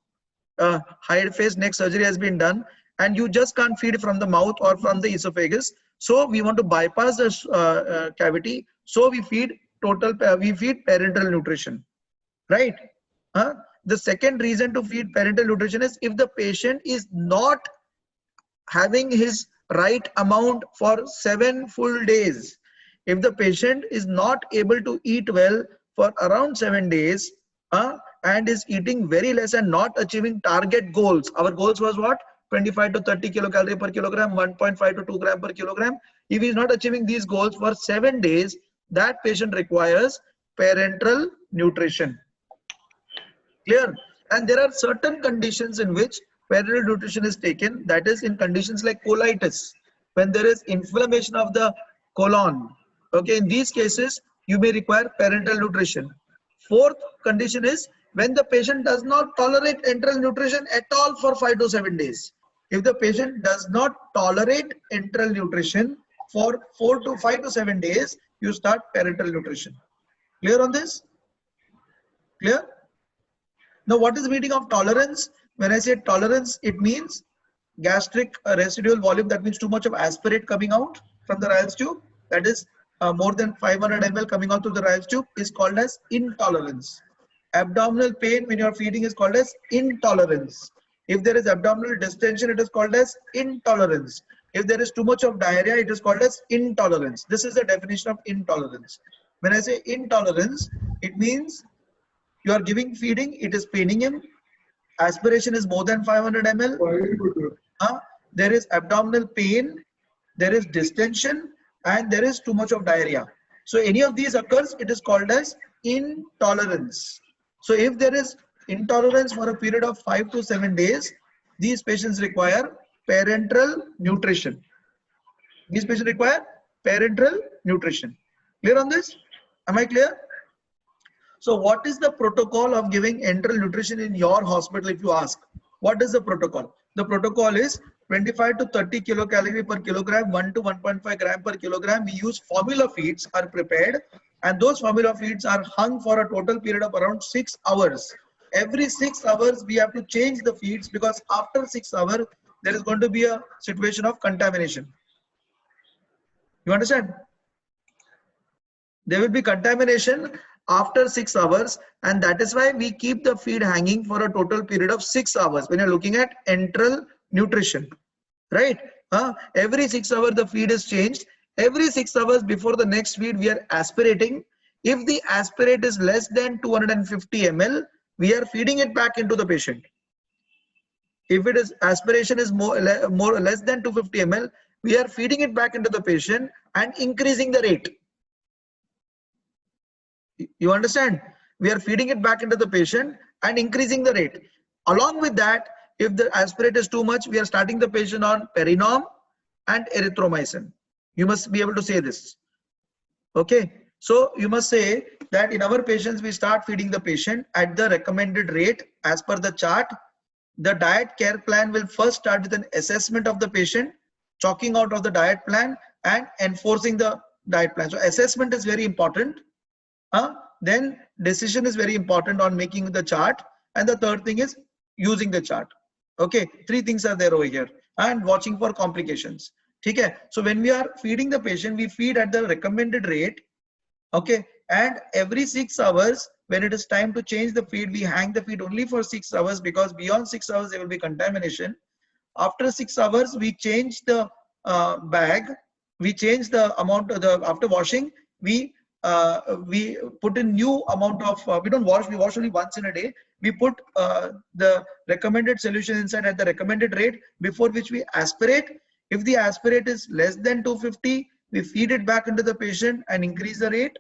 Hide face neck surgery has been done, and you just can't feed from the mouth or from the esophagus. So we want to bypass the cavity. So we feed parenteral nutrition, right? The second reason to feed parenteral nutrition is if the patient is not having his right amount for 7 full days. If the patient is not able to eat well for around 7 days and is eating very less and not achieving target goals. Our goals was what? 25 to 30 kilocalorie per kilogram, 1.5 to 2 gram per kilogram. If he is not achieving these goals for 7 days, that patient requires parenteral nutrition. Clear? And there are certain conditions in which parenteral nutrition is taken, that is in conditions like colitis, when there is inflammation of the colon. Okay, in these cases, you may require parenteral nutrition. Fourth condition is when the patient does not tolerate enteral nutrition at all for 5 to 7 days. If the patient does not tolerate enteral nutrition for 5 to 7 days, you start parenteral nutrition. Clear on this? Clear? Now, what is the meaning of tolerance? When I say tolerance, it means gastric residual volume. That means too much of aspirate coming out from the Ryle's tube. That is more than 500 ml coming out through the Ryle's tube is called as intolerance. Abdominal pain when you are feeding is called as intolerance. If there is abdominal distension, it is called as intolerance. If there is too much of diarrhea, it is called as intolerance. This is the definition of intolerance. When I say intolerance, it means you are giving feeding, it is paining him. Aspiration is more than 500 ml. There is abdominal pain, there is distension, and there is too much of diarrhea. So any of these occurs, it is called as intolerance. So if there is intolerance for a period of 5 to 7 days, these patients require parenteral nutrition. These patients require parenteral nutrition. Clear on this? Am I clear? So what is the protocol of giving enteral nutrition in your hospital if you ask? What is the protocol? The protocol is 25 to 30 kilocalorie per kilogram, 1 to 1.5 gram per kilogram. We use formula feeds are prepared, and those formula feeds are hung for a total period of around 6 hours. Every 6 hours we have to change the feeds, because after 6 hours there is going to be a situation of contamination. You understand? There will be contamination after 6 hours, and that is why we keep the feed hanging for a total period of 6 hours when you're looking at enteral nutrition, right? Every 6 hours the feed is changed. Every 6 hours before the next feed we are aspirating. If the aspirate is less than 250 ml, we are feeding it back into the patient. If it is aspiration is more or less than 250 ml, we are feeding it back into the patient and increasing the rate. You understand? We are feeding it back into the patient and increasing the rate. Along with that, if the aspirate is too much, we are starting the patient on Perinom and erythromycin. You must be able to say this. Okay. So you must say that in our patients, we start feeding the patient at the recommended rate as per the chart. The diet care plan will first start with an assessment of the patient, chalking out of the diet plan and enforcing the diet plan. So assessment is very important. Then decision is very important on making the chart, and the third thing is using the chart. Okay, 3 things are there over here, and watching for complications. Okay, so when we are feeding the patient, we feed at the recommended rate. Okay, and every 6 hours when it is time to change the feed, we hang the feed only for 6 hours, because beyond 6 hours there will be contamination. After 6 hours we change the bag, we change the amount of the, after washing we put in new amount of, we don't wash, we wash only once in a day. We put the recommended solution inside at the recommended rate, before which we aspirate. If the aspirate is less than 250, we feed it back into the patient and increase the rate.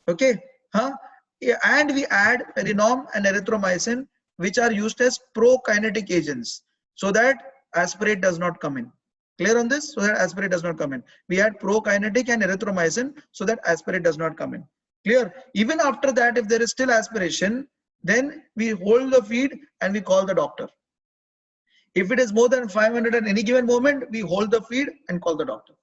Okay, and we add Perinom and erythromycin, which are used as prokinetic agents, so that aspirate does not come in. Clear on this? So that aspirate does not come in. We add prokinetic and erythromycin so that aspirate does not come in. Clear? Even after that, if there is still aspiration, then we hold the feed and we call the doctor. If it is more than 500 at any given moment, we hold the feed and call the doctor.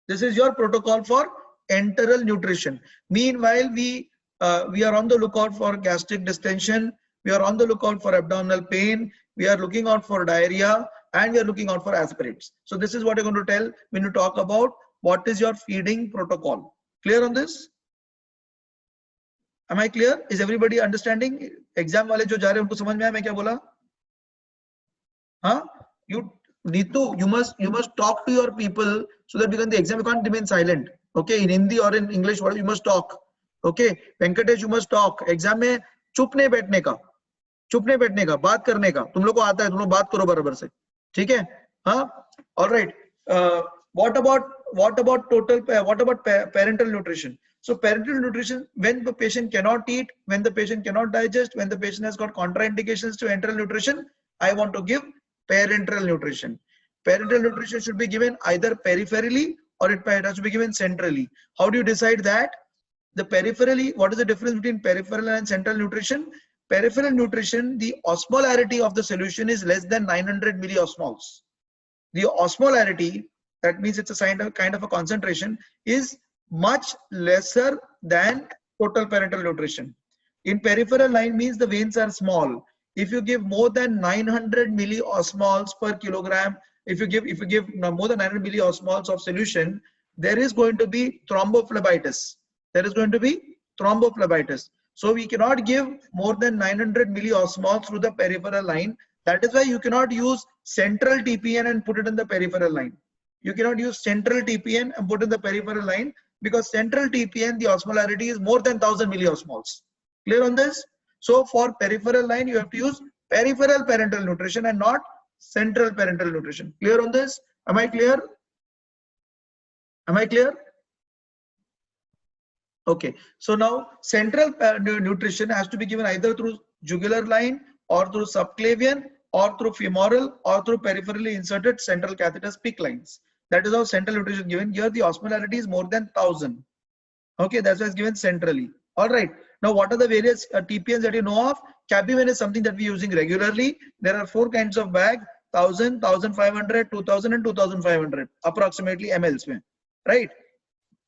This is your protocol for enteral nutrition. Meanwhile, we are on the lookout for gastric distension. We are on the lookout for abdominal pain. We are looking out for diarrhea, and we are looking out for aspirates. So this is what you're going to tell when you talk about what is your feeding protocol. Clear on this? Am I clear? Is everybody understanding? Exam wale jo ja rahe unko samajh mein aaya main kya bola? You need to, you must talk to your people so that because the exam you can't remain silent. Okay, in Hindi or in English, whatever, you must talk. Okay, Venkatesh, you must talk. Exam में चुप नहीं बैठने का, बात करने का. तुम लोग को आता है, तुम लोग बात करो बराबर से. ठीक है? All right. What about parenteral nutrition? So parenteral nutrition, when the patient cannot eat, when the patient cannot digest, when the patient has got contraindications to enteral nutrition, I want to give parenteral nutrition. Parenteral nutrition should be given either peripherally or it has to be given centrally. How do you decide that? The peripherally, what is the difference between peripheral and central nutrition? Peripheral nutrition, the osmolarity of the solution is less than 900 milliosmoles. The osmolarity, that means it's a kind of a concentration, is much lesser than total parenteral nutrition. In peripheral line means the veins are small. If you give more than 900 milliosmoles per kilogram, if you give more than 900 milliosmoles of solution, there is going to be thrombophlebitis. There is going to be thrombophlebitis. So we cannot give more than 900 milliosmoles through the peripheral line. That is why you cannot use central TPN and put it in the peripheral line. You cannot use central TPN and put in the peripheral line because central TPN, the osmolarity is more than 1000 milliosmoles. Clear on this? So for peripheral line, you have to use peripheral parenteral nutrition and not central parenteral nutrition. Clear on this? Am I clear? Am I clear? Okay. So now central nutrition has to be given either through jugular line or through subclavian or through femoral or through peripherally inserted central catheter PICC lines. That is how central nutrition is given. Here the osmolarity is more than 1000. Okay, that's why it's given centrally. All right. Now, what are the various TPNs that you know of? Capivan is something that we're using regularly. There are 4 kinds of bag: 1000, 1500, 2000, and 2500 approximately mLs mein. Right?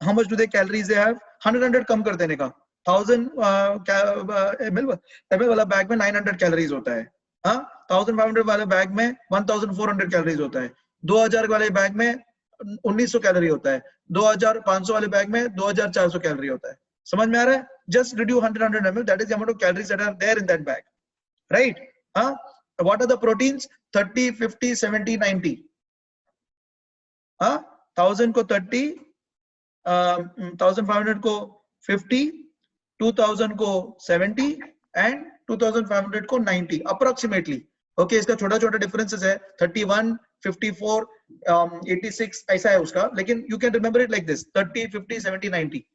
How much do they calories they have? 100 कम कर देने का. 1000 ml वाला bag में 900 calories होता है. हाँ, 1500 वाले bag में 1400 calories होता है. 2000 वाले bag में 1900 calorie होता है. 2500 वाले bag में 2400 calorie होता है. समझ में आ रहा है? Just reduce 100 ml. That is the amount of calories that are there in that bag. Right? Huh? What are the proteins? 30, 50, 70, 90. Huh? 1000 को 30, 1500 को 50, 2000 को 70 and 2500 को 90 approximately. Okay, इसका छोटा छोटा differences है. 31, 54, 86 ऐसा है उसका. लेकिन you can remember it like this: 30, 50, 70, 90.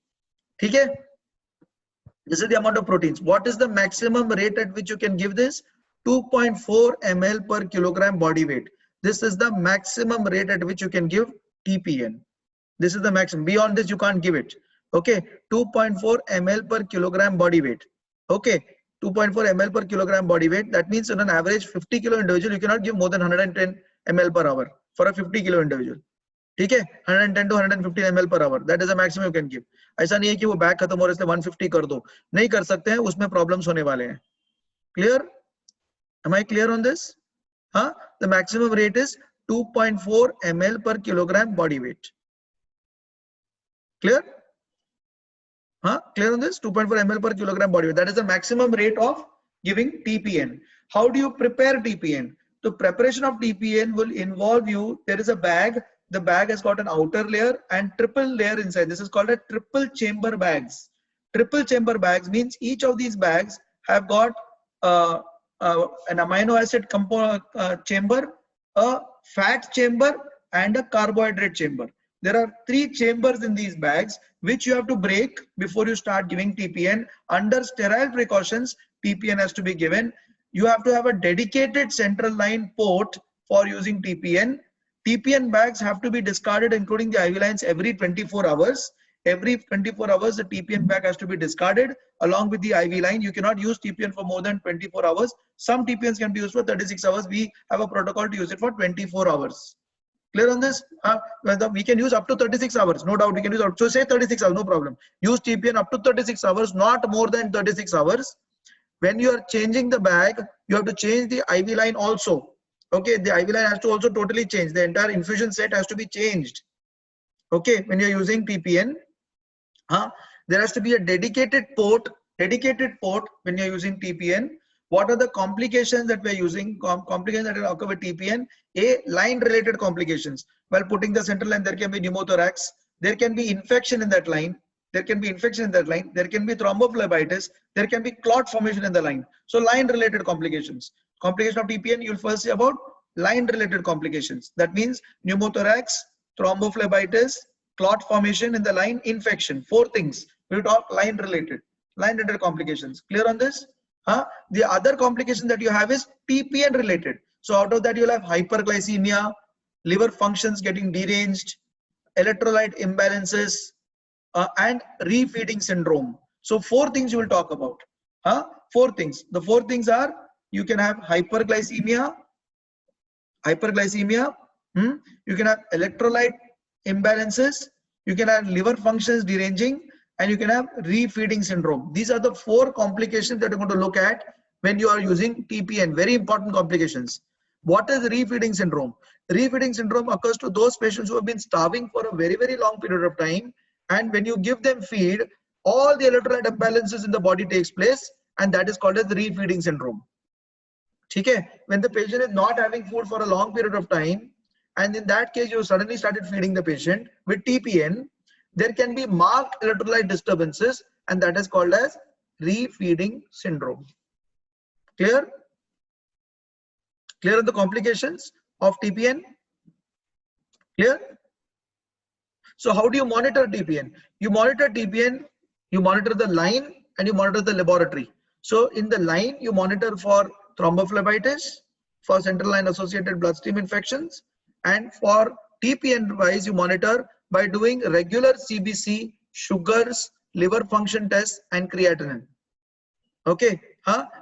ठीक है? This is the amount of proteins. What is the maximum rate at which you can give this? 2.4 ml per kilogram body weight. This is the maximum rate at which you can give TPN. This is the maximum. Beyond this, you can't give it. Okay, 2.4 ml per kilogram body weight. Okay, 2.4 ml per kilogram body weight. That means on an average 50 kilo individual, you cannot give more than 110 ml per hour for a 50 kilo individual. ठीक है, 110 to 115 ml per hour. That is the maximum you can give. ऐसा नहीं है कि वो bag खत्म हो रहा है इसलिए 150 कर दो. नहीं कर सकते हैं, उसमें प्रॉब्लम्स होने वाले हैं. Clear? Am I clear on this? हाँ, the maximum rate is 2.4 ml per kilogram body weight. Clear? Huh? Clear on this? 2.4 ml per kilogram body weight. That is the maximum rate of giving TPN. How do you prepare TPN? The preparation of TPN will involve you. There is a bag. The bag has got an outer layer and triple layer inside. This is called a triple chamber bags. Triple chamber bags means each of these bags have got an amino acid chamber, a fat chamber, and a carbohydrate chamber. There are 3 chambers in these bags which you have to break before you start giving TPN. Under sterile precautions, TPN has to be given. You have to have a dedicated central line port for using TPN. TPN bags have to be discarded, including the IV lines, every 24 hours. Every 24 hours, the TPN bag has to be discarded along with the IV line. You cannot use TPN for more than 24 hours. Some TPNs can be used for 36 hours. We have a protocol to use it for 24 hours. Clear on this? We can use up to 36 hours. No doubt we can use up to, say 36 hours, no problem. Use TPN up to 36 hours, not more than 36 hours. When you are changing the bag, you have to change the IV line also. Okay, the IV line has to also totally change. The entire infusion set has to be changed. Okay, when you're using TPN, there has to be a dedicated port when you're using TPN. What are the complications that we're using? Complications that will occur with TPN? Line-related complications. While putting the central line, there can be pneumothorax. There can be infection in that line. There can be thrombophlebitis. There can be clot formation in the line. So line-related complications. Complication of TPN, you'll first see about line-related complications. That means pneumothorax, thrombophlebitis, clot formation in the line, infection. 4 things. We'll talk line-related complications. Clear on this? The other complication that you have is TPN related. So out of that you'll have hyperglycemia, liver functions getting deranged, electrolyte imbalances, and refeeding syndrome. So 4 things you will talk about. 4 things. The 4 things are, you can have hyperglycemia, you can have electrolyte imbalances, you can have liver functions deranging, and you can have refeeding syndrome. These are the 4 complications that you're going to look at when you are using TPN. Very important complications. What is refeeding syndrome? Refeeding syndrome occurs to those patients who have been starving for a very, very long period of time, and when you give them feed, all the electrolyte imbalances in the body takes place, and that is called as refeeding syndrome. Okay? When the patient is not having food for a long period of time, and in that case you suddenly started feeding the patient with TPN, there can be marked electrolyte disturbances, and that is called as refeeding syndrome. Clear? Clear on the complications of TPN? Clear? So how do you monitor TPN? You monitor TPN, you monitor the line, and you monitor the laboratory. So in the line, you monitor for thrombophlebitis, for central line associated bloodstream infections, and for TPN wise, you monitor by doing regular CBC, sugars, liver function tests, and creatinine. Okay.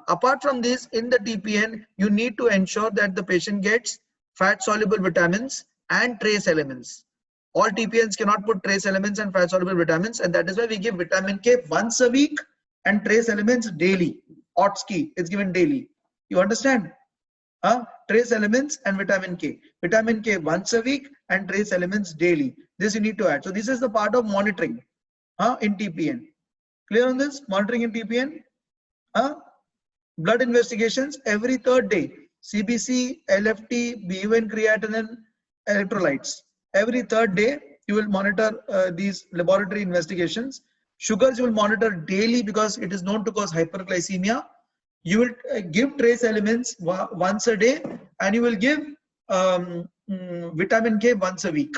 Apart from this, in the TPN, you need to ensure that the patient gets fat soluble vitamins and trace elements. All TPNs cannot put trace elements and fat soluble vitamins, and that is why we give vitamin K once a week and trace elements daily. OTSKI, it's given daily. You understand? Trace elements and vitamin K. Vitamin K once a week and trace elements daily. This you need to add. So this is the part of monitoring in TPN. Clear on this? Monitoring in TPN? Blood investigations every 3rd day. CBC, LFT, BUN creatinine, electrolytes. Every 3rd day, you will monitor these laboratory investigations. Sugars you will monitor daily because it is known to cause hyperglycemia. You will give trace elements once a day, and you will give vitamin K once a week.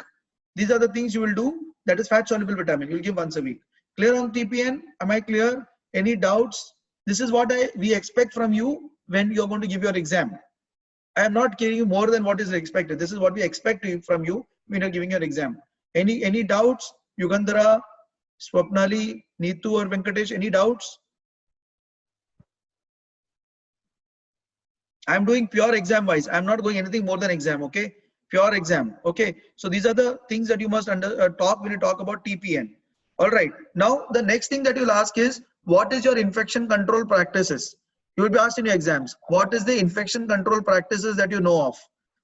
These are the things you will do. That is fat soluble vitamin. You will give once a week. Clear on TPN? Am I clear? Any doubts? This is what we expect from you when you are going to give your exam. I am not giving you more than what is expected. This is what we expect from you when you are giving your exam. Any doubts? Yugandhara, Swapnali, Neetu or Venkatesh, any doubts? I am doing pure exam wise. I am not going anything more than exam, okay? Pure exam, okay? So these are the things that you must talk when you talk about TPN. All right. Now, the next thing that you'll ask is, what is your infection control practices? You will be asked in your exams, what is the infection control practices that you know of?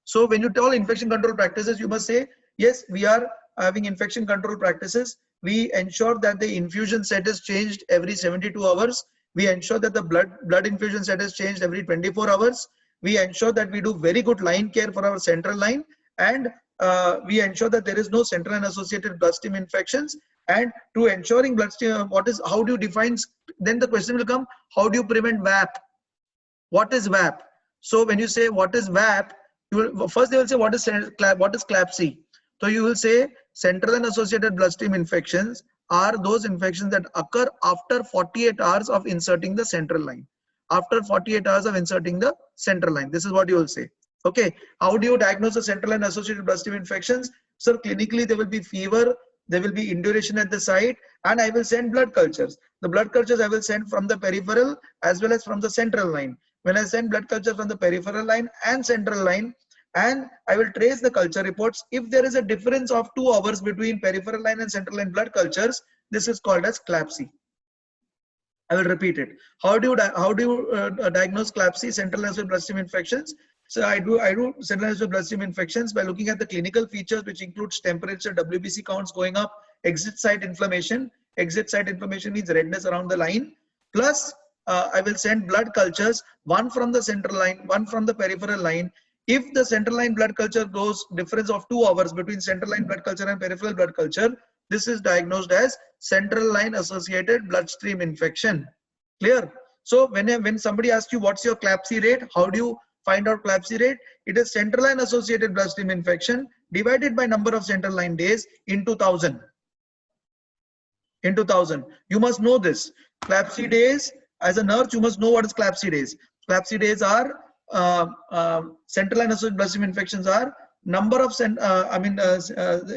So when you tell infection control practices, you must say, yes, we are having infection control practices. We ensure that the infusion set is changed every 72 hours. We ensure that the blood infusion set is changed every 24 hours. We ensure that we do very good line care for our central line, and we ensure that there is no central line associated bloodstream infections. And to ensuring bloodstream, how do you define? Then the question will come, how do you prevent VAP? What is VAP? So when you say what is VAP, first they will say what is CLABSI. So you will say central and associated bloodstream infections are those infections that occur after 48 hours of inserting the central line. After 48 hours of inserting the central line, this is what you will say. Okay, how do you diagnose the central and associated bloodstream infections? So clinically there will be fever, there will be induration at the site, and I will send blood cultures. The blood cultures I will send from the peripheral as well as from the central line. When I send blood culture from the peripheral line and central line, and I will trace the culture reports. If there is a difference of 2 hours between peripheral line and central line blood cultures, this is called as CLABSI. I will repeat it. How do you diagnose CLABSI, central and associated bloodstream infections? So I do central and associated bloodstream infections by looking at the clinical features, which includes temperature, WBC counts going up, exit site inflammation. Exit site inflammation means redness around the line. Plus, I will send blood cultures, one from the central line, one from the peripheral line. If the central line blood culture goes difference of 2 hours between central line blood culture and peripheral blood culture, this is diagnosed as central line associated bloodstream infection. Clear? So when somebody asks you what's your CLABSI rate, how do you find out CLABSI rate? It is central line associated bloodstream infection divided by number of central line days into 1000. Into 1000. You must know this. CLABSI days As a nurse, you must know what is clapsidase. Clapsidase are central line associated bloodstream infections are number of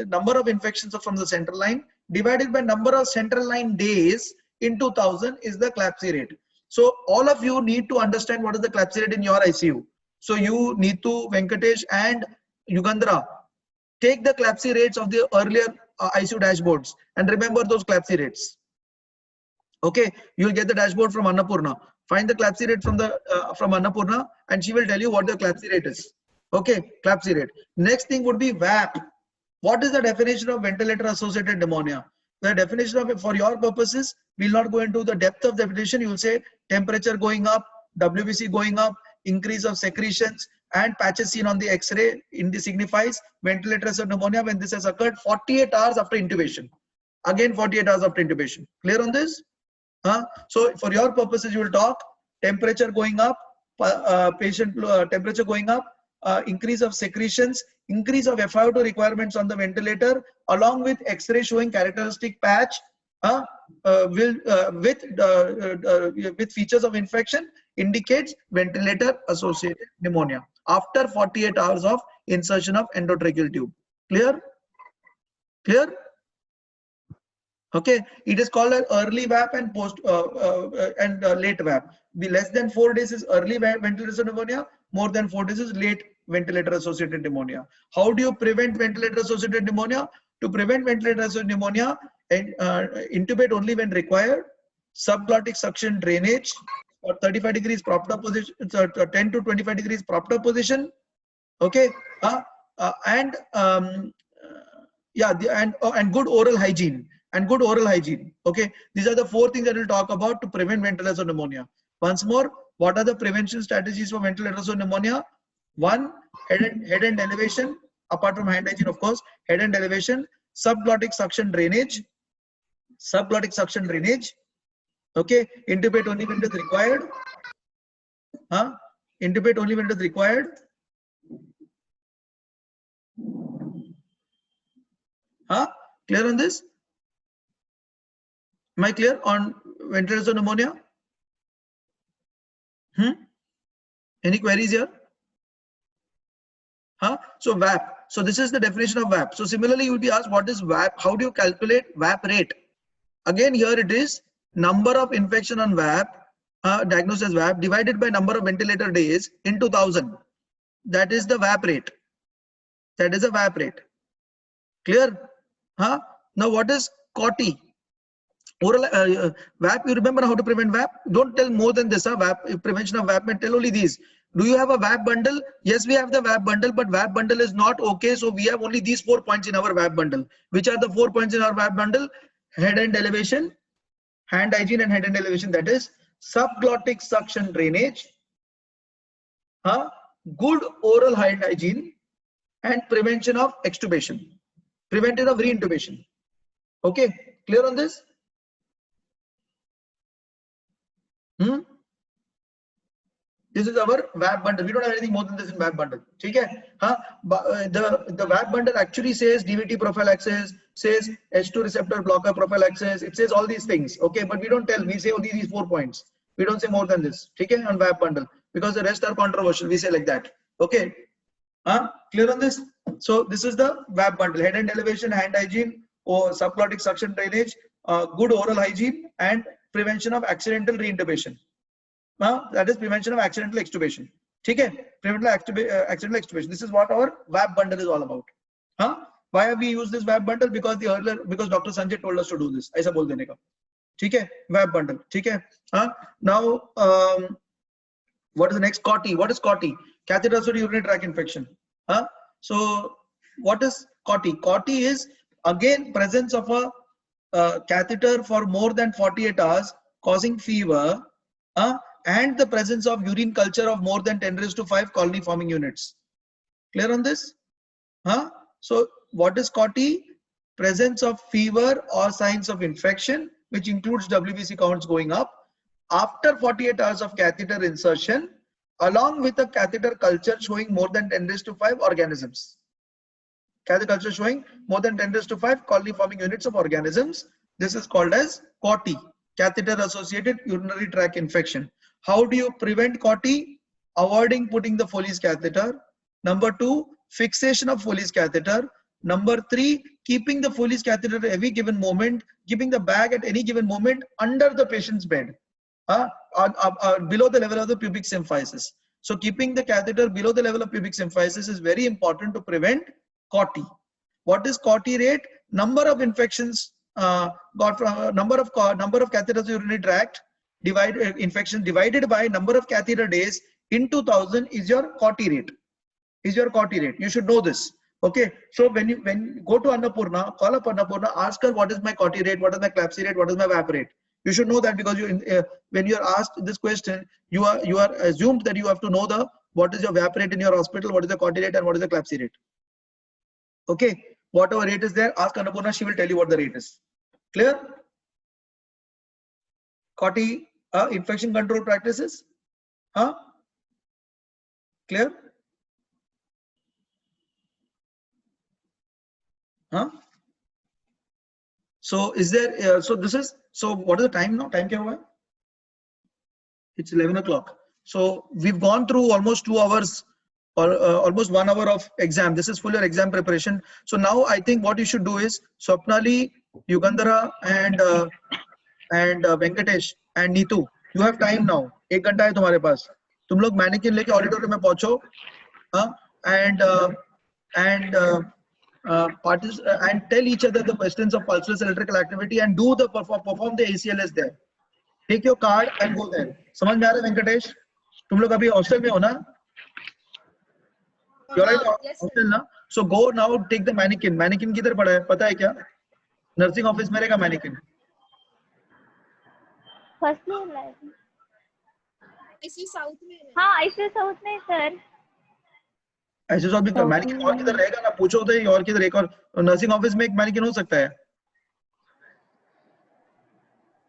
number of infections from the central line divided by number of central line days into 1000 is the CLABSI rate. So all of you need to understand what is the CLABSI rate in your ICU. So you need to, Venkatesh and Yugandhara, take the CLABSI rates of the earlier ICU dashboards and remember those CLABSI rates. Okay, you will get the dashboard from Annapurna. Find the CLABSI rate from Annapurna, and she will tell you what the CLABSI rate is. Okay, CLABSI rate. Next thing would be VAP. What is the definition of ventilator associated pneumonia? The definition of it for your purposes, we will not go into the depth of definition. You will say temperature going up, WBC going up, increase of secretions, and patches seen on the X-ray. Signifies ventilator associated pneumonia when this has occurred 48 hours after intubation. Again 48 hours after intubation. Clear on this? So for your purposes, you will talk temperature going up, patient temperature going up, increase of secretions, increase of FiO2 requirements on the ventilator, along with X-ray showing characteristic patch with features of infection, indicates ventilator associated pneumonia after 48 hours of insertion of endotracheal tube. Clear? Clear? Okay, it is called an early VAP and late VAP. The less than 4 days is early ventilator pneumonia, more than 4 days is late ventilator associated pneumonia. How do you prevent ventilator associated pneumonia? To prevent ventilator associated pneumonia, intubate only when required, subglottic suction drainage or 35 degrees propped up position, 10 to 25 degrees propped up position. Okay, and good oral hygiene. And good oral hygiene. Okay, these are the 4 things that we'll talk about to prevent ventilator pneumonia. Once more, what are the prevention strategies for ventilator pneumonia? 1, head and elevation, apart from hand hygiene, of course, head and elevation, subglottic suction drainage, okay, intubate only when it is required, intubate only when it is required, clear on this? Am I clear on ventilator pneumonia? Any queries here? So VAP. So this is the definition of VAP. So similarly, you will be asked what is VAP? How do you calculate VAP rate? Again, here it is number of infection on VAP, diagnosed as VAP, divided by number of ventilator days into 1000. That is the VAP rate. That is a VAP rate. Clear? Now what is COTI? Oral VAP, you remember how to prevent VAP? Don't tell more than this. VAP, prevention of VAP, and tell only these. Do you have a VAP bundle? Yes, we have the VAP bundle, but VAP bundle is not okay. So we have only these 4 points in our VAP bundle. Which are the 4 points in our VAP bundle? Head and elevation, hand hygiene and head and elevation. That is subglottic suction drainage, good oral hand hygiene, and prevention of extubation, prevention of reintubation. Okay, clear on this? This is our VAP bundle. We don't have anything more than this in VAP bundle. Okay? The VAP bundle actually says DVT prophylaxis, says H2 receptor blocker prophylaxis. It says all these things. Okay, but we don't tell. We say only these 4 points. We don't say more than this. Okay, on VAP bundle, because the rest are controversial. We say like that. Okay? Clear on this? So this is the VAP bundle: head and elevation, hand hygiene, or subglottic suction drainage, good oral hygiene, and prevention of accidental reintubation. That is prevention of accidental extubation. Okay? Accidental extubation. This is what our VAP bundle is all about. Why have we used this VAP bundle? Because Dr. Sanjay told us to do this. ऐसा बोल देने का. Okay? VAP bundle. Okay? Now, what is the next? COTI. What is COTI? Catheter associated urinary tract infection. So what is COTI? COTI is again presence of a catheter for more than 48 hours causing fever, and the presence of urine culture of more than 10⁵ colony forming units. Clear on this? So what is COTI? Presence of fever or signs of infection, which includes WBC counts going up after 48 hours of catheter insertion, along with a catheter culture showing more than 10⁵ organisms. Catheter culture showing more than 10⁵ colony forming units of organisms. This is called as COTI. catheter associated urinary tract infection. How do you prevent COTY? Avoiding putting the Foley's catheter. Number 2, fixation of Foley's catheter. Number 3, keeping the Foley's catheter at every given moment, keeping the bag at any given moment under the patient's bed, below the level of the pubic symphysis. So keeping the catheter below the level of pubic symphysis is very important to prevent COTY. What is COTY rate? Number of infections got from number of catheters urinary tract infections divided by number of catheter days in 2000 is your COTY rate. You should know this. Okay, so when you go to Annapurna, call up Annapurna, ask her what is my COTY rate, what is my CLABSI rate, what is my VAP rate. You should know that, because when you are asked this question, you are assumed that you have to know what is your VAP rate in your hospital, what is the COTY rate, and what is the CLABSI rate. Okay, whatever rate is there, ask Annapurna, she will tell you what the rate is. Clear? COTY infection control practices. Clear? So is there so what is the time now? Time kya hua hai? It's 11 o'clock. So we've gone through almost 2 hours or almost 1 hour of exam. This is full your exam preparation. So now I think what you should do is Swapnali, Yugandhara and Venkatesh and Neetu, you have time now. 1 घंटा है तुम्हारे पास. तुम लोग mannequin लेके auditorium में पहुंचो and tell each other the questions of pulseless electrical activity and do the perform the ACLS there. Take your card and go there. समझ में आ रहा है वेंकटेश? तुम लोग अभी हॉस्टल में हो ना? You're right, hostel ना? So go now, take the mannequin. Mannequin किधर पड़ा है? पता है क्या? नर्सिंग ऑफिस में रहेगा mannequin. फर्स्ट फ्लोर है। इसी साउथ में है। हाँ, इसी साउथ में सर। ऐसे तो अभी मैनिक्विन और किधर रहेगा ना, पूछो तो और किधर, एक और नर्सिंग ऑफिस में एक मैनिक्विन हो सकता है,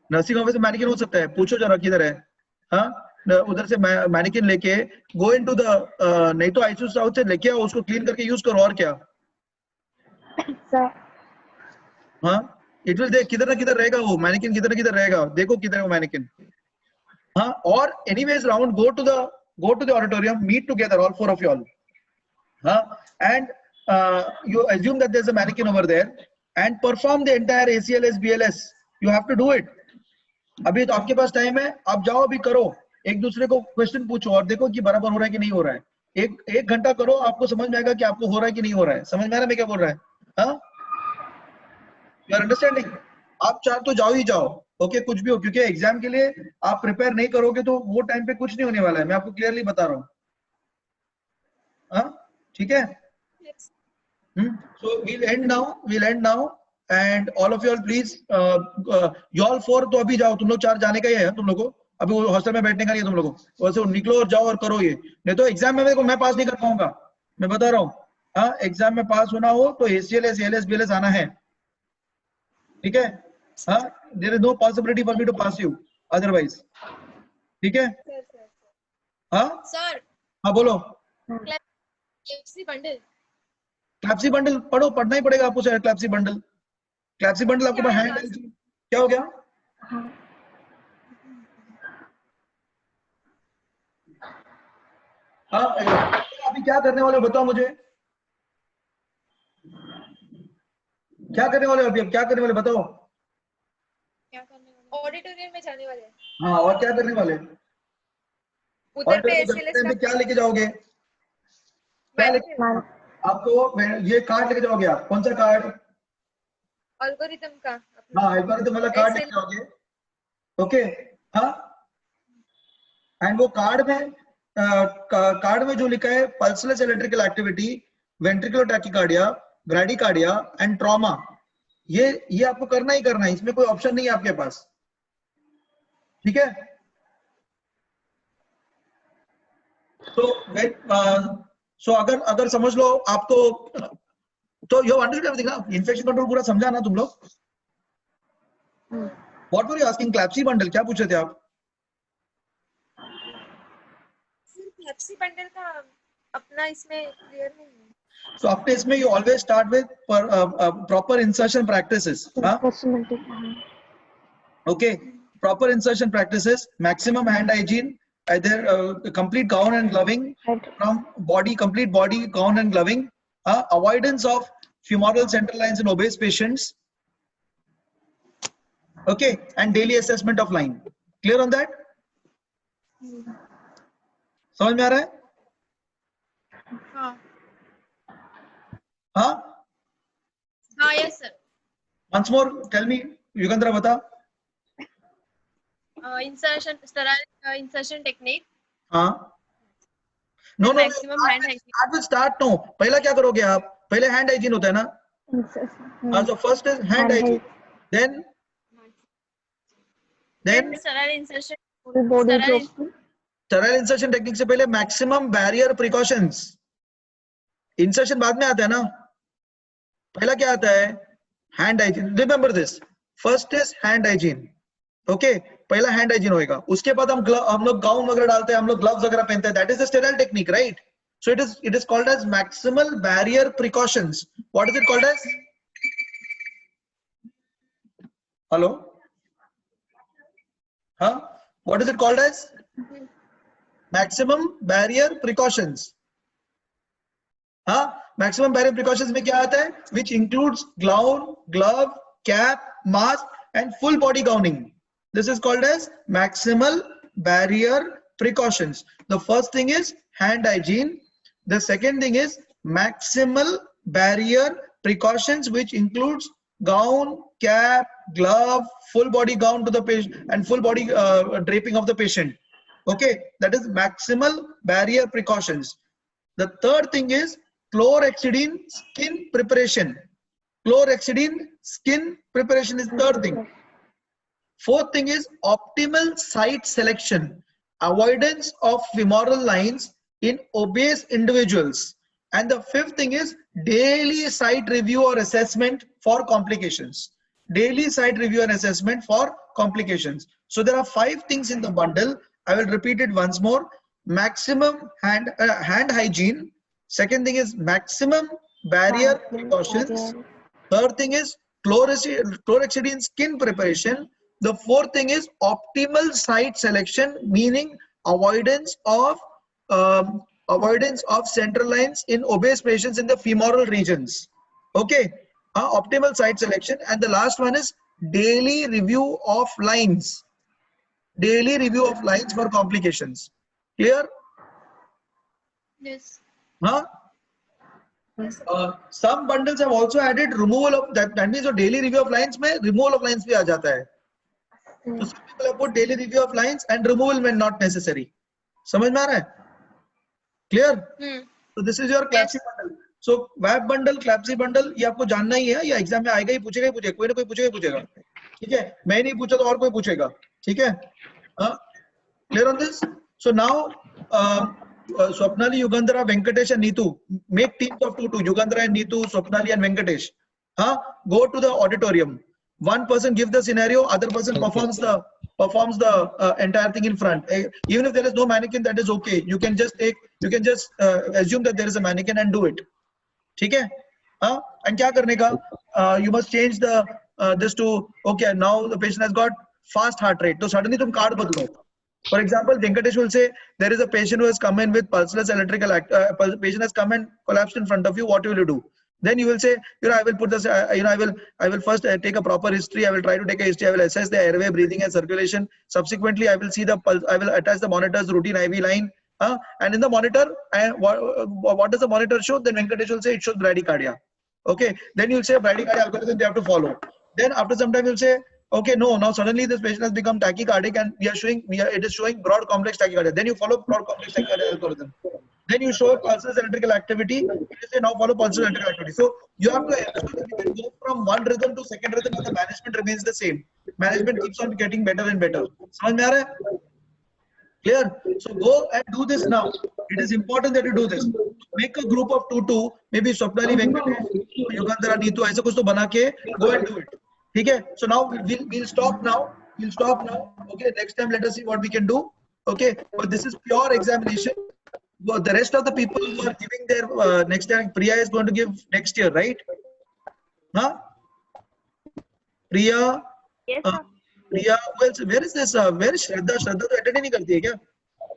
नर्सिंग ऑफिस में मैनिक्विन हो सकता है, पूछो जरा किधर है। हाँ, उधर से मैनिक्विन लेके गो इनटू द नहीं तो आईसीयू साउथ से लेके आओ, उसको क्लीन करके यूज करो और क्या। हाँ, इट विल देख किधर ना किधर रहेगा वो मैनिक्विन, किधर ना किधर रहेगा, देखो किधर है वो मैनिक्विन। हाँ, और anyways round go to the auditorium, meet together all 4 of you all. And you assume that there's a mannequin over there and perform the entire ACLS BLS. You have to do it. अभी तो आपके पास time है, आप जाओ अभी करो, एक दूसरे को क्वेश्चन पूछो और देखो कि बराबर हो रहा है कि नहीं हो रहा है। एक घंटा करो, आपको समझ में आएगा कि आपको हो रहा है कि नहीं हो रहा है। समझ में आ रहा है मैं क्या बोल रहा है? हाँ, यू आर अंडरस्टैंडिंग? आप चाहे तो जाओ ही जाओ, ओके, कुछ भी हो, क्योंकि एग्जाम के लिए आप प्रिपेयर नहीं करोगे तो वो टाइम पे कुछ नहीं होने वाला है, मैं आपको क्लियरली बता रहा हूँ। हाँ, ठीक है। So we'll end now and all of you all please you all 4 तो अभी जाओ, तुम लोग 4 जाने का ही है, तुम लोगों को अभी वो हॉस्टल में बैठने का नहीं है तुम लोगों को, वैसे निकलो और जाओ और करो ये, नहीं तो एग्जाम में मैं पास नहीं कर पाऊंगा, मैं बता रहा हूँ। हाँ, एग्जाम में पास होना हो तो ACLS ALS BLS आना है, ठीक है। हाँ, there is no possibility for me to pass you otherwise, ठीक है। हाँ सर, हाँ बोलो। क्लैप्सी बंडल पढ़ो, पढ़ना ही पड़ेगा आपको सर। क्लैप्सी बंडल आपको हैंड क्या हो गया? हाँ, अभी क्या करने वाले हो बताओ मुझे, क्या करने वाले हो अभी? अब क्या करने वाले बताओ? ऑडिटोरियम में जाने वाले हैं। हाँ, और क्या करने वाले? उधर पे ACLS का क्या लेके जाओगे? आपको ये कार्ड लेके जाओगे आप, कौन सा कार्ड? एल्गोरिथम का। हाँ, एल्गोरिथम वाला कार्ड लेके जाओगे, ओके। हाँ, एंड वो कार्ड में जो लिखा है pulseless electrical activity, ventricular tachycardia, bradycardia and trauma, ये आपको करना ही करना है, इसमें कोई ऑप्शन नहीं है आपके पास, ठीक है। सो अगर समझ लो आपको, तो यू अंडरस्टैंड एवरीथिंग ना? इन्फेक्शन कंट्रोल पूरा समझा ना तुम लोग? What were you asking? क्लैप्सी बंडल क्या पूछ रहे थे आप? क्लैप्सी बंडल का अपना इसमें क्लियर नहीं है। सो अपने इसमें you always start with proper insertion practices, हां, okay. proper insertion practices, maximum hand hygiene, either complete gown and gloving from body, complete body gown and gloving, avoidance of femoral central lines in obese patients, okay, and daily assessment of line. Clear on that? समझ में आ रहा है? हाँ हाँ? हाँ yes sir. Once more, tell me, Yugandhara bata. Insertion sterile insertion technique. हाँ. No, no, Maximum hand hygiene. start no. पहला क्या करोगे आप? पहले hand hygiene होता है ना? So first is hand hygiene. Then sterile insertion. Full body sterile job. sterile insertion technique से पहले maximum barrier precautions. Insertion बाद में आता है ना? पहला क्या आता है? Hand hygiene. Remember this. First is hand hygiene. Okay. पहला hand hygiene होएगा. उसके बाद हम लोग गाउन वगैरह डालते हैं, हम लोग gloves वगैरह पहनते हैं. That is the sterile technique, right? So it is called as maximal barrier precautions. What is it called as? Hello? Huh? What is it called as? Maximum barrier precautions. Huh? Maximum barrier precautions में क्या आता है? Which includes gown, glove, cap, mask and full body gowning. This is called as maximal barrier precautions. The first thing is hand hygiene. The second thing is maximal barrier precautions, which includes gown, cap, glove, full body gown to the patient and full body draping of the patient. Okay, that is maximal barrier precautions. The third thing is chlorhexidine skin preparation. Chlorhexidine skin preparation is third thing. Fourth thing is optimal site selection, avoidance of femoral lines in obese individuals. And the fifth thing is daily site review or assessment for complications. Daily site review and assessment for complications. So there are 5 things in the bundle. I will repeat it once more. Maximum hand hygiene. Second thing is maximum barrier precautions. Third thing is chlorhexidine skin preparation. The fourth thing is optimal site selection, meaning avoidance of central lines in obese patients in the femoral regions. Okay, optimal site selection. And the last one is daily review of lines. Daily review of lines for complications. Clear? Yes. Huh? Some bundles have also added removal of that. That means your daily review of lines में removal of lines भी आ जाता है. So some people have put daily review of lines and removal when not necessary. समझ में आ रहा है? Clear? So this is your CLAPSI bundle. So web bundle, CLAPSI bundle ये आपको जानना ही है. ये एग्जाम में आएगा ही पूछेगा, कोई ना कोई पूछेगा. ठीक है? मैं नहीं पूछा तो और कोई पूछेगा. ठीक है? Clear on this? So now Swapnali, Yugandhara, Venkatesh and Neetu, make teams of 2. Yugandhara and Neetu, Swapnali and Venkatesh. Go to the auditorium. One person gives the scenario, other person performs the entire thing in front. Even if there is no mannequin, that is okay. You can just assume that there is a mannequin and do it. ठीक है? And क्या करने का? You must change the this to okay. Now the patient has got fast heart rate. So suddenly तुम card बदलो. For example, Venkatesh will say there is a patient who has come in with pulseless electrical patient has come and collapsed in front of you. What will you do? Then you will say, I will put this, I will first take a proper history. I will try to take a history. I will assess the airway, breathing and circulation. Subsequently, I will see the pulse. I will attach the monitor's routine IV line. And in the monitor, what does the monitor show? Then Venkatesh will say it shows bradycardia. Okay. Then you will say bradycardia algorithm they have to follow. Then after some time you will say, okay, no, now suddenly this patient has become tachycardic and it is showing broad complex tachycardia. Then you follow broad complex tachycardia algorithm. Then you show pulses electrical activity. You say now follow pulses electrical activity. So you have to ensure that you can go from one rhythm to second rhythm, but the management remains the same. Management keeps on getting better and better. समझ में आ रहा है? Clear? So go and do this now. It is important that you do this. Make a group of 2, maybe Swapnali, Venkatesh, Yugandhara, Neetu, ऐसा कुछ तो बना के go and do it. ठीक है? So now we'll stop now. We'll stop now. Okay. Next time let us see what we can do. Okay. But this is pure examination. The rest of the people who are giving their next time, Priya is going to give next year, right? Huh? Priya, Yes, sir. Priya, where is this, where is Shraddha? Shraddha तो attend ही नहीं करती है क्या?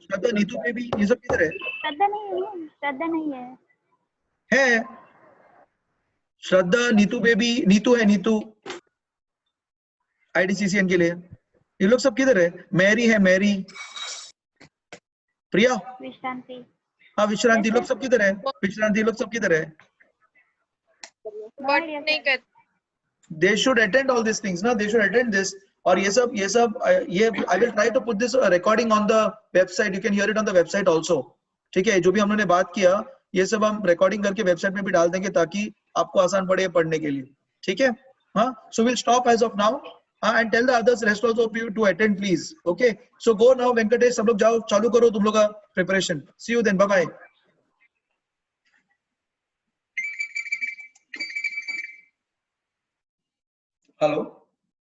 श्रद्धा, Neetu baby, ये सब किधर है? श्रद्धा नहीं है। है श्रद्धा, नीतू बेबी, नीतू है, नीतू आईडीसीसीएन के लिए। ये लोग सब किधर है? मैरी है, मैरी, प्रिया, विश्रांति। हाँ विश्रांति, लोग सब किधर है? विश्रांति, लोग सब किधर है? बट नहीं कर They should attend all these things, ना? They should attend this. और ये सब ये I will try to put this recording on the website. You can hear it on the website also. ठीक है, जो भी हम लोगों ने बात किया ये सब हम रिकॉर्डिंग करके वेबसाइट में भी डाल देंगे ताकि आपको आसान पड़े पढ़ने के लिए। ठीक है, हाँ, so we'll stop as of now and tell the others, rest also of you to attend please. Okay, so go now Venkatesh, सब लोग जाओ, चालू करो तुम लोग का preparation. See you then, bye bye. Hello.